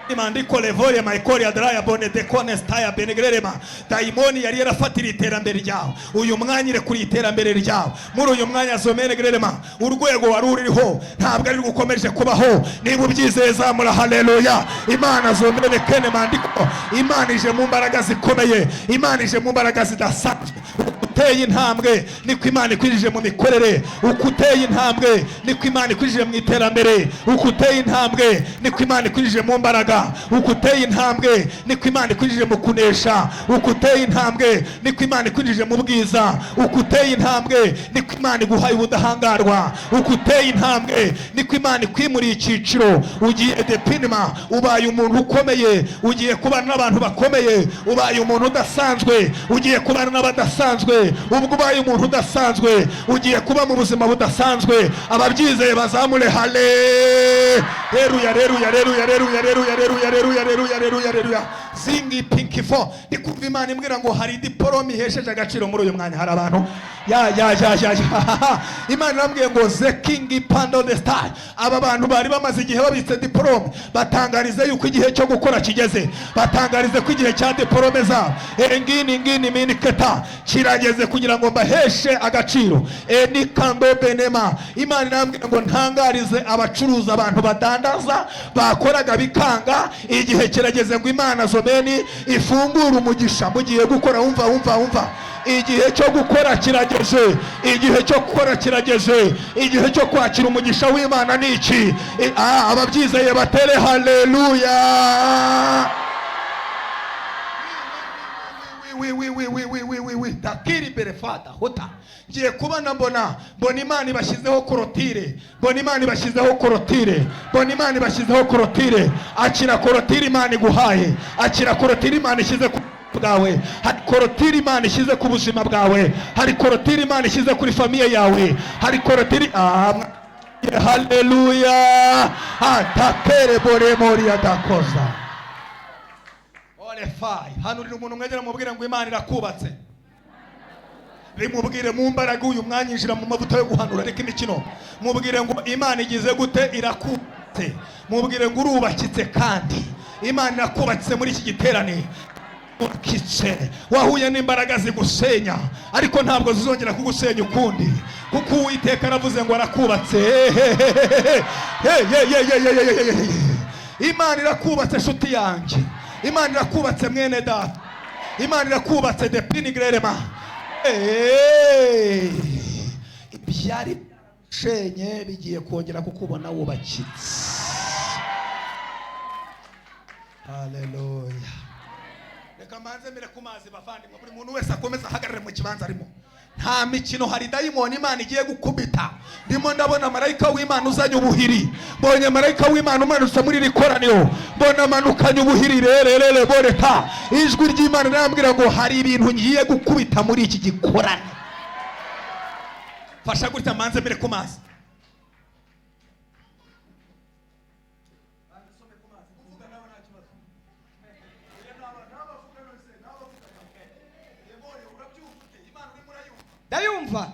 Imandiko levore maikori adraya bone de konestaya benegrema daimoni yari yarafatira iterambere ryawe. Uyu mwanya ire kuri iterambere ryawe. Muri uyu mwanya zomenegrema urwego wari uriho ntabwo ari gukomeje kubaho. Niba ubyizeye zamura haleluya. Imana zomenekene mandiko. Imana ije mu mbaraga zikomeye. Imana ije mu mbaraga zidasanzwe. Ukuteye intambwe niko Imana ikwinjije mu mikorere. Ukuteye intambwe niko Imana ikwinjije mu iterambere. Ukuteye intambwe niko Imana ikwinjije mu mbaraga. Ukuteye intambwe niko Imana ikwinjije mu kunesha. Ukuteye intambwe niko Imana ikwinjije mu bwiza. Ukuteye intambwe niko Imana iguhaye ubudahangarwa. Ukuteye intambwe niko Imana ikwimuriye icyiciro. Ugiye depinima, ubaye umuntu ukomeye. Ugiye kubana n'abantu bakomeye. Ubaye umuntu udasanzwe. Ugiye kubana n'abadasanzwe. Ubwo ubaye umuntu udasanzwe ugiye kuba mu buzima budasanzwe. Ababyizeye bazamure haleluya reruya reruya reruya reruya reruya reruya reruya reruya reruya zingi pinki fo. Ndikumva Imana imbwira ngo hari diplome ihesheje agaciro muri uyu mwanya. Hari abantu ya Imana irambwiye ngo the king pando the star. Aba bantu bari bamaze igihe babitse diplome batangarize yuko igihe cyo gukora kigeze. Batangarize ko igihe cya diplome zabo ngini miniketa kirageze kugira ngo mbaheshe agaciro. Ni kando benema. Imana irambwiye ngo ntangarize abacuruza, abantu badandaza bakoraga bikanga. Igihe kirageze ngo Imana zomeni ifungura umugisha. Mugiye gukora umva igihe cyo gukora kirageze. Igihe cyo gukora kirageze. Igihe cyo kwakira umugisha w'Imana ni iki? Ababyizeye batere haleluya. Dakiri berefata hota. Ngiye kubana mbona Imana ibashyizeho korotire. Imana ibashyizeho korotire. Imana ibashyizeho korotire. Akira korotire Imana iguhaye. Akira korotire Imana ishyize ku bwawe. Hari korotire Imana ishyize ku buzima bwawe. Hari korotire Imana ishyize kuri famiye yawe. Hari korotire haleluya. Atakere bore mori adakoza. Olefai. Hano uri umuntu mwegera mubwire ngo Imana irakubatse. Rimubwire mu mbaraga uyu mwanya injira mu mavuta yo guhanura. Reka imikino. Mubwire ngo Imana igize gute? Irakubatse. Mubwire ngo urubakitse kandi Imana irakubatse muri iki giterane. Kitse wahuye n'imbaraga zigusenya ariko ntabwo zizongera kugusenya ukundi, kuko Uwiteka aravuze ngo arakubatse. Imana irakubatse nshuti yanjye. Imana irakubatse mwene data. Imana irakubatse de pinigrema. Ibyari shenye bigiye kongera kukubona wubakitse. Haleluya. Reka manze mbere ku mazi bavandimwe, buri muntu wese akomeza ahagarare mu kibanza arimo. Nta mikino, hari dayimoni Imana igiye gukubita. Ndimo ndabona marayika w'Imana uzanye ubuhiri. Mbonye marayika w'Imana umanutse muri rikoraniro. Mbona manukanye ubuhiri rererere boreta. Ijwi ry'Imana rirambwira ngo hari ibintu ngiye gukubita muri iki gikorane. Fasha gutya manze mbere ku mazi. Ndayumva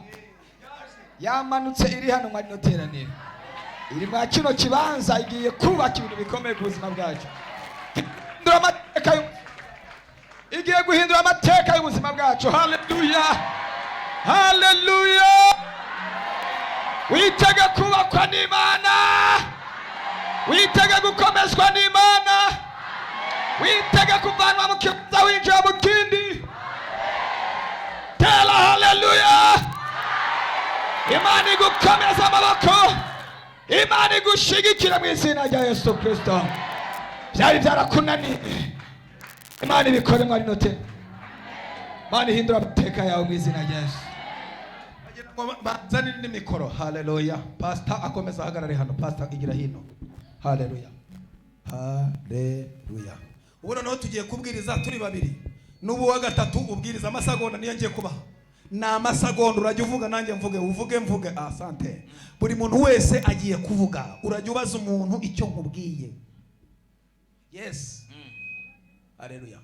yamanutse iri hano muri noteraniro. Iri mwa kino kibanza igiye kubaka ibintu bikomeye ku buzima bwacu. Igiye guhindura amateka y'ubuzima bwacu. Haleluya. Haleluya. Witege kubakwa n'Imana. Witege gukomezwa n'Imana. Witege kuvanwa mu kibanza winjira mu kindi. Tell haleluya. Imana igukomeza amaboko. Imana igushigikira mu izina rya Yesu Kristo. Byari byarakunaniye, Imana ibikore mwari note. Imana ihindura amateka yawe mu izina rya Yesu. bazane n'imikoro. Haleluya. Pastor akomeza ahagarare hano. Pastor igira hino. Haleluya. Haleluya. Ubu noneho tugiye kubwiriza turi babiri. N'ubu wa gatatu ubwiriza amasagonda niyo ngiye kubaha. Na amasagonda urajya uvuga nanjye mvuge. Asante. Buri muntu wese agiye kuvuga. Urajya ubaza umuntu icyo nkubwiye. Yes. Haleluya.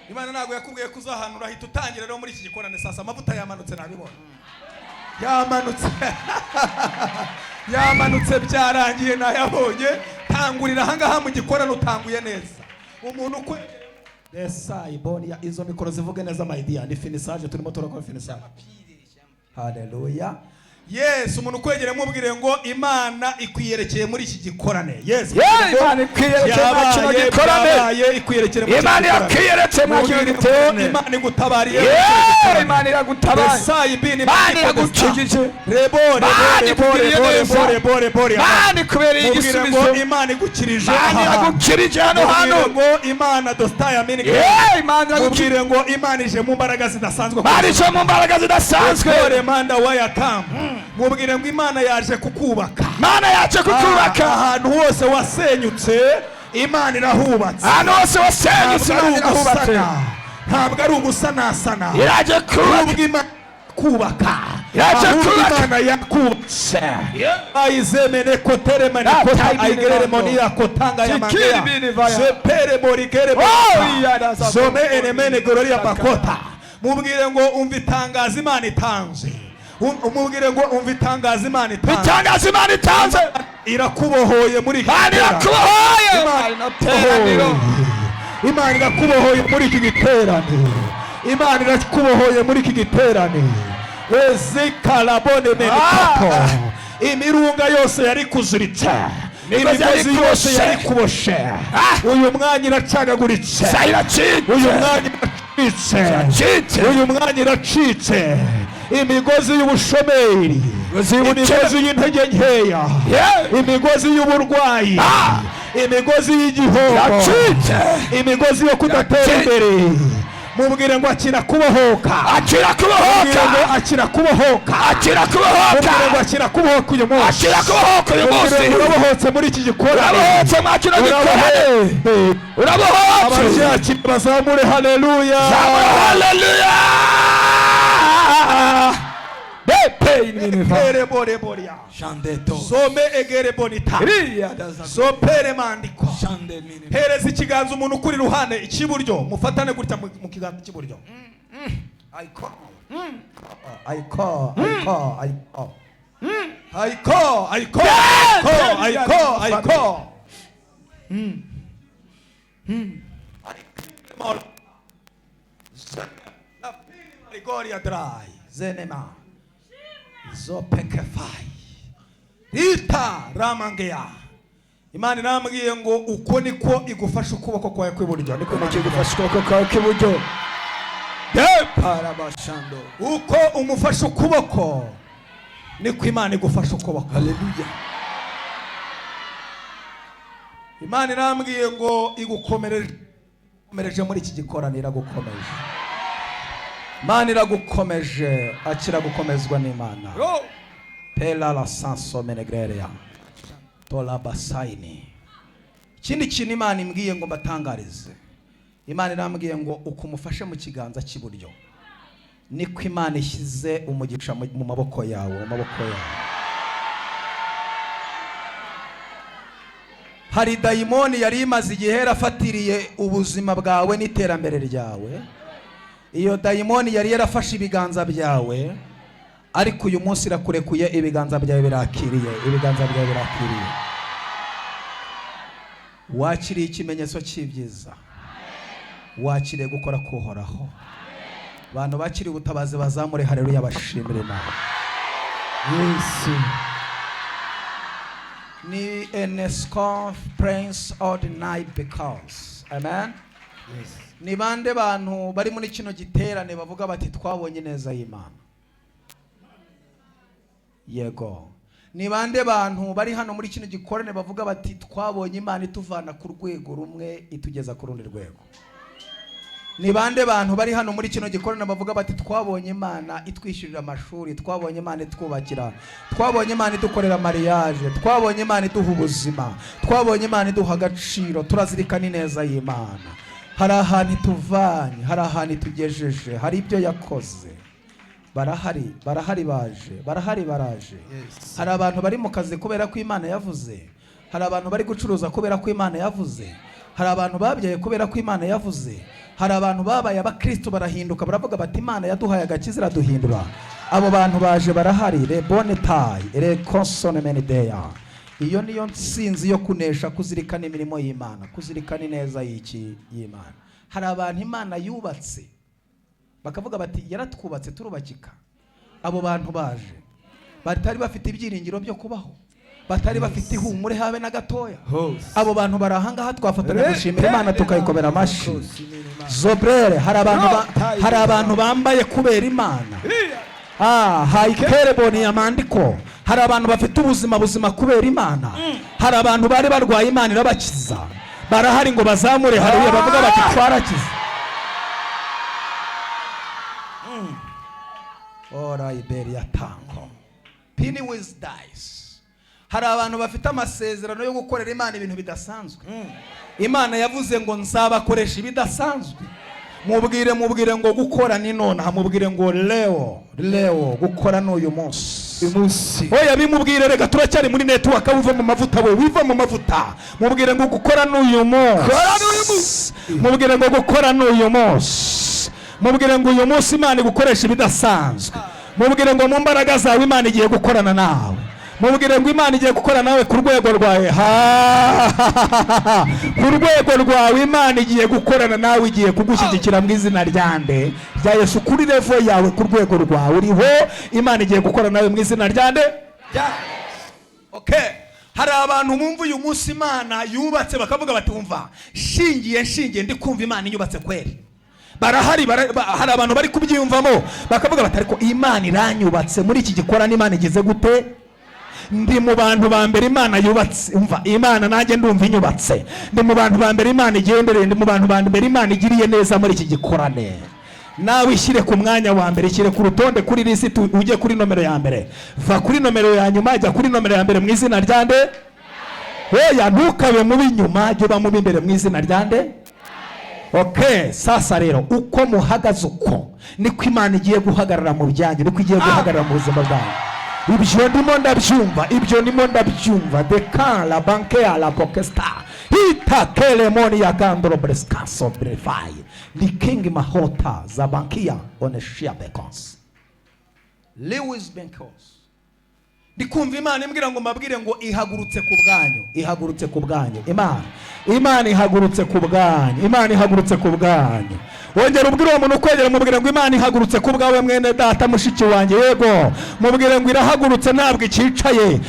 Imana ntabwo yakubwiye kuzahanura hita utangira rero muri iki gikorane sasa amavuta yamanutse nabibona. Yamanutse byarangiye nayabonye. Tangurira hangaha mu gikorane utanguye neza. Umuntu kwe Iboni izo mikoro zivuge neza my dear. Ni finissage turimo turakora finissage. Haleluya. Yes, umuntu kwegere mubwire ngo Imana ikwiyerekeye muri iki gikorane. Yes. Imana ikwiyerekeye muri iki gikorane. Imana yakwiyerekeye muri iki gikorane. Imana igutabariye. Imana iragutabaye. Imana iragukijije. Rebore. Imana ikubereye igisubizo. Imana igukirije. Imana iragukirije hano. Ngo Imana dostaya minike. Imana iragukirije ngo Imana ije mu mbaraga zidasanzwe. Imana ije mu mbaraga zidasanzwe. Remanda wayakam. Mubwire ngo Imana yaje kukubaka. Imana yaje kukubaka. Ahantu hose wasenyutse Imana irahubatse. Ahantu hose wasenyutse Imana irahubatse. Ntabwo ari ugusanasana. Iraje kubaka. Iraje kubaka. Imana yakubatse. Aizemene kotere mani kota aigerere monia kotanga ya mangea. Sepere morigere monia. Some enemene gloria pakota. Mubwire ngo umva itangazo Imana itanze. Umubwire ngo umva itangazo Imana itanze. Itangazo Imana itanze. Irakubohoye muri iki giterane. Imana irakubohoye muri iki giterane. Imana irakubohoye muri iki giterane. Ezikalabone menikato. Imirunga yose yari kuziritse. Imigozi yose yari kuboshe. Uyu mwanya iracagaguritse. Uyu mwanya iracitse. Uyu mwanya iracitse. Imigozi y'ubushomeri, imigozi y'intege nkeya, imigozi y'uburwayi, imigozi y'igihombo, imigozi yo kudatera imbere. Mubwire ngo akira kubohoka. Akira kubohoka. Akira kubohoka. Akira kubohoka. Mubwire ngo akira kubohoka uyu munsi. Akira kubohoka uyu munsi. Urabohotse muri iki gikorane. Urabohotse muri kino gikorane. Urabohotse. Abakira bazamure haleluya. Haleluya. Some egere bonita. Sopere mandiko. Hereza ikiganza umuntu ukuri ruhande ikiburyo mufatane gutya mu kiganza cy'iburyo. Gloria dry. Zenema. Zopekefai. Ita ramangea. Imana namubwiye ngo uko niko igufasha ukuboko kwawe kw'iburyo. Niko igufasha ukuboko kwawe kw'iburyo. Parabashando. Uko umufasha ukuboko niko Imana igufasha ukuboko. Haleluya. Imana namubwiye ngo igukomereje muri iki gikorane iragukomeje. Imana iragukomeje, akira gukomezwa n'Imana. Pela la sanso menegreria. Tola basaini. Ikindi kintu Imana imbwiye ngo mbatangarize. Imana irambwiye ngo ukumufashe mu kiganza cy'iburyo. Niko Imana ishyize umugisha mu maboko yawe, Hari dayimoni yari imaze igihe yarafatiriye ubuzima bwawe n'iterambere ryawe. Iyo dayimoni yari yarafashe ibiganza byawe, ariko uyu munsi irakurekuye, ibiganza byawe birakiriye. Wakiriye ikimenyetso cy'ibyiza. Wakiriye gukora kuhoraho. Abantu bakiriye ubutabazi bazamure haleluya bashimire Imana. Yesu. Ni enescof prince of the night because. Amen. Yes. Ni bande bantu bari muri kino giterane bavuga bati twabonye neza y'Imana. Yego. Ni bande bantu bari hano muri kino gikorane bavuga bati twabonye Imana ituvana ku rwego rumwe itugeza ku rundi rwego. ni bande bantu bari hano muri kino gikorana bavuga bati twabonye Imana itwishyurira amashuri, twabonye Imana itwubakira, twabonye Imana idukorera mariage, twabonye Imana iduha ubuzima, twabonye Imana iduha agaciro, turazirikana ineza y'Imana. Hari ahantu ituvanye, hari ahantu itugejeje, hari ibyo yakoze. Barahari baraje. Hari abantu bari mu kazi kubera ko Imana yavuze, hari abantu bari gucuruza kubera ko Imana yavuze, hari abantu babyaye kubera ko Imana yavuze, hari abantu babaye abakristo barahinduka baravuga bati Imana yaduhaye agakiza iraduhindura. Abo bantu baje barahari. Le bonne taille le consonnement deya. Iyo niyo nsinzi yo kunesha, kuzirikana imirimo y'Imana, kuzirikana ineza y'Imana. Hari abantu Imana yubatse bakavuga bati yaratwubatse turubakika. Abo bantu baje batari bafite ibyiringiro byo kubaho, batari bafite ihumure habe na gatoya. Abo bantu barahangaha twafatanya gushimira Imana tukayikomera amashi. Zobrere, hari abantu bambaye kubera Imana. Haikereboni amandiko. Hari abantu bafite ubuzima kubera Imana. Hari abantu bari barwaye Imana irabakiza. Barahari ngo bazamure hariya bavuga bati twarakiza. Ora Iberia tango. Pini with dice. Hari abantu bafite amasezerano yo gukorera Imana ibintu bidasanzwe. Imana yavuze ngo nzabakoresha ibidasanzwe. Mubwire ngo gukora ni none, hamubwire ngo leo gukora n'uyu munsi. Oya bimubwire rega turacyari muri network uva mu mavuta we wiva mu mavuta. Mubwire ngo gukora n'uyu munsi. Mubwire ngo gukora n'uyu munsi. Mubwire ngo uyu munsi Imana gukoresha ibidasanzwe. Mubwire ngo mu mbaraga zawe Imana igiye gukorana nawe. Mubwire ngo Imana igiye gukora nawe ku rwego rwawe. Ku rwego rwawe Imana igiye gukorana nawe, igiye kugushyigikira mu izina ryande rya Yesu. Kuri level yawe ku rwego rwawe uriho Imana igiye gukora nawe mu izina ryande. Okay. Hari abantu mumva uyu munsi Imana yubatse bakavuga bati umva shingiye ndi kumva Imana yubatse kweri. Barahari hari abantu bari kubyiyumvamo bakavuga bati ariko Imana iranyubatse muri iki gikorana Imana igize gute? Ndi mu bantu ba mbere Imana yubatse. Umva Imana nanjye ndumva inyubatse. Ndi mu bantu ba mbere Imana igendere, ndi mu bantu ba mbere Imana igiriye neza muri iki gikorane. Nawe ishyire ku mwanya wa mbere, ishyire ku rutonde kuri list, ujye kuri nomero ya mbere, va kuri nomero ya nyuma, jya kuri nomero ya mbere mu izina ryande. Oya ntukabe mu binyuma, jya uba mu imbere mu izina ryande. Okay, sasa rero uko muhagaze uko niko Imana igiye guhagarara mu byanyu, niko igiye guhagarara mu buzima bwanyu. Ibyo ndimo ndabyumva de kan la banque à la coquesta ita kelemoni ya gandro brescaso brefai di king mahota za bankia oneshia bekons Lewis Benkos. Ndikumva Imana imbwira ngo mbabwire ngo ihagurutse ku bwanyu. Imana ihagurutse ku bwanyu. Wongera ubwire uwo muntu kwegera mubwire ngo Imana ihagurutse ku bwawe mwene data mushiki wanjye. Yego mubwire ngo irahagurutse ntabwo icicaye.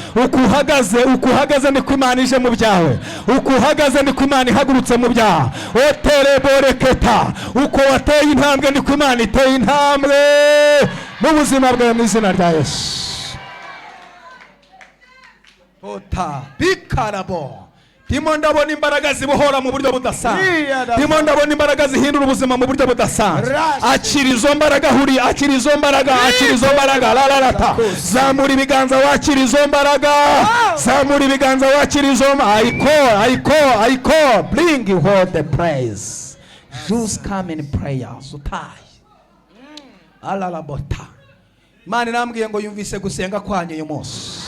Ukuhagaze niko Imana ije mu byawe. Ukuhagaze niko Imana ihagurutse mu byawe. Otere boreketa. Uko wateye intambwe niko Imana iteye intambwe mu buzima bwawe mu izina rya Yesu. Ota bikarabo. Ndimo ndabona imbaraga zibohora mu buryo budasanzwe. Ndimo ndabona imbaraga zihindura ubuzima mu buryo budasanzwe. Akira izo mbaraga lalata. Zamura ibiganza wakira izo mbaraga. I call bring you all the praise. Just come in prayers utai. Alalabota. Imana irambwiye ngo yumvise gusenga kwanyu uyu munsi.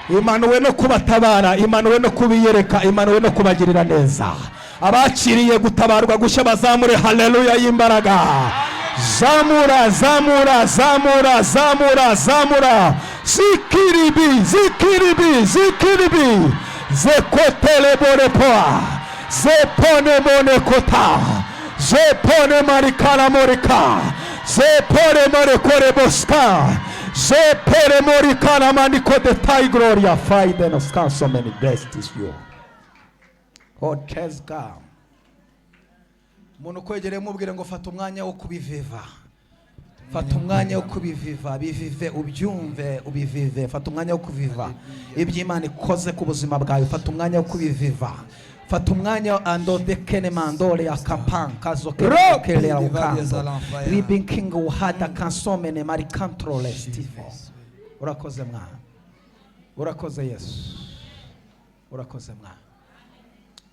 Imana we no kubatabara, Imana we no kubiyereka, Imana we no kubagirira neza. Abakiriye gutabarwa gushya bazamure haleluya y'imbaraga. Zamura. Zikiribi. Zekotele borepoa. Zepone monekota. Zepone marikala morika. Zepone morekore boska. Zepere morikana maniko de tai gloria fai de nos canso many besties you. Oh tezga. Muntu kwegere mubwire ngo fata umwanya wo kubiviva. Bivive ubyumve ubivive. Fata umwanya wo kuviva. Ibyo Imana ikoze ku buzima bwawe, fata umwanya wo kubiviva. fata umwanya andode kene mandole akapan kazo Rob kele the ukando values alamfaya. ribbon king uhada kansomene mari control Steve. Urakoze mwana, urakoze Yesu, urakoze mwana.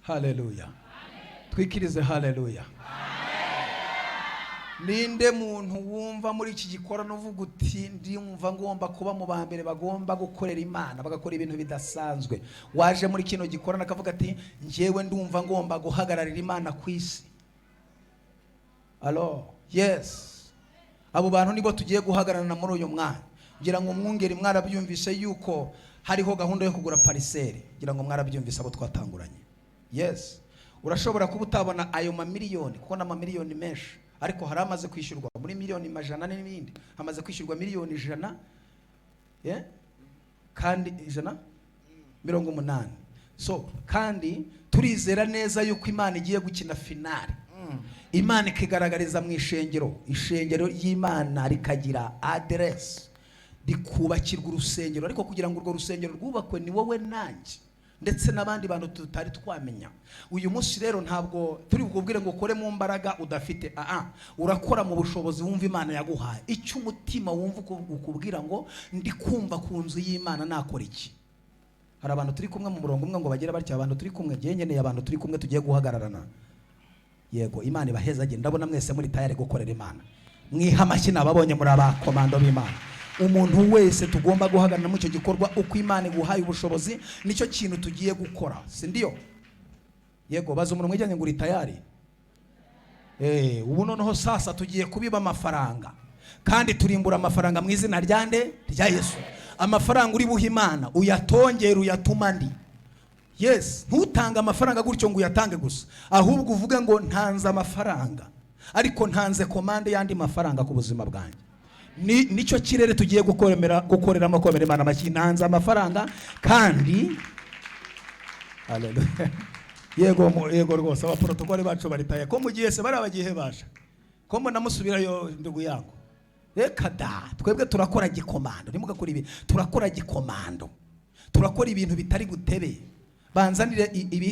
Haleluya, twikirize haleluya. Ninde muntu wumva muri iki gikorano uvuga uti ndimva ngomba kuba mu bambere bagomba gukorera Imana bagakora ibintu bidasanzwe? Waje muri kino gikorano akavuga ati njyewe ndumva ngomba guhagararira Imana ku isi. Allo, yes, abo bantu nibo tugiye guhagararana muri uyu mwanya. Ngira ngo mwungeri mwarabyumvise yuko hariho gahunda yo kugura pariseri. Ngira ngo mwarabyumvise abo twatanguranye. Yes, urashobora kuba utabona ayo mamiliyoni kuko n'amamiliyoni menshi, ariko hari amaze kwishyurwa muri miliyoni majana n'ibindi, hamaze kwishyurwa miliyoni 100, kandi 180. So kandi turizera neza yuko Imana igiye gukina finale. Imana ikigaragariza mu ishengero y'Imana rikagira address, rikubakirwa urusengero, ariko kugira ngo urwo rusengero rwubakwe ni wowe nanjye ndetse n'abandi bantu tutari twamenya. Uyu munsi rero ntabwo turi bukubwire ngo ukore mu mbaraga udafite, urakora mu bushobozi wumva Imana yaguhaye. Icyo umutima wumva ukubwira ngo ndi kumva ku nzu y'Imana nakora iki. Hari abantu turi kumwe mu murongo umwe ngo bagera batya, abantu turi kumwe ngenye abantu turi kumwe tugiye guhagararana. Yego, Imana ibahezage, ndabona mwese muri tayari gukorera Imana. Mwiha amashyi nababonye muri abakomando b'Imana. Umuntu wese tugomba guhagarara mu cyo gikorwa uko Imana iguhaye ubushobozi, nicyo kintu tugiye gukora, si ndiyo? Yego, baza umuntu mwijyanye ngo uri tayari. Ubu noneho sasa tugiye kubiba amafaranga, kandi turimbura amafaranga mu izina ryande rya Yesu. Amafaranga uri buha Imana uyatongera uyatuma ndi. Yes, ntutanga amafaranga gutyo ngo uyatange gusa, ahubwo uvuge ngo ntanze amafaranga ariko ntanze komande yandi mafaranga ku buzima bwanjye. Nicyo kirere tugiye gukoreramo komera Imana amashyi. Ntanze amafaranga kandi haleluya. Yego rwose abaprotokole bacu baritaye ko mugiye se barabagiye basha ko mbona musubirayo ndugu yangu. Reka da, twebwe turakora gikomando, nimugakora ibi turakora gikomando, turakora ibintu bitari gutebe. Banzanire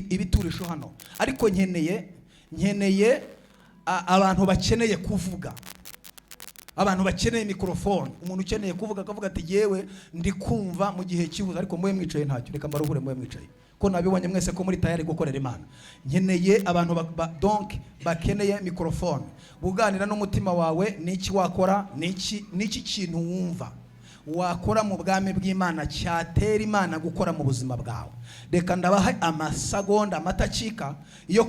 ibiturisho hano, ariko nkeneye abantu bakeneye kuvuga, abantu bakeneye mikrofone. Umuntu ukeneye kuvuga akavuga ati yewe ndi kumva mu gihe kibuza, ariko mwe mwicaye ntacyo, reka mbaruhure mwe mwicaye ko nabibonye mwese ko muri tayari gukorera Imana. Nkeneye abantu donc bakeneye mikrofone, buganira n'umutima wawe n'iki wakora, n'iki kintu wumva wakora mu bwami bw'Imana cyatera Imana gukora mu buzima bwawe. Reka ndabaha amasegonda amatakika yo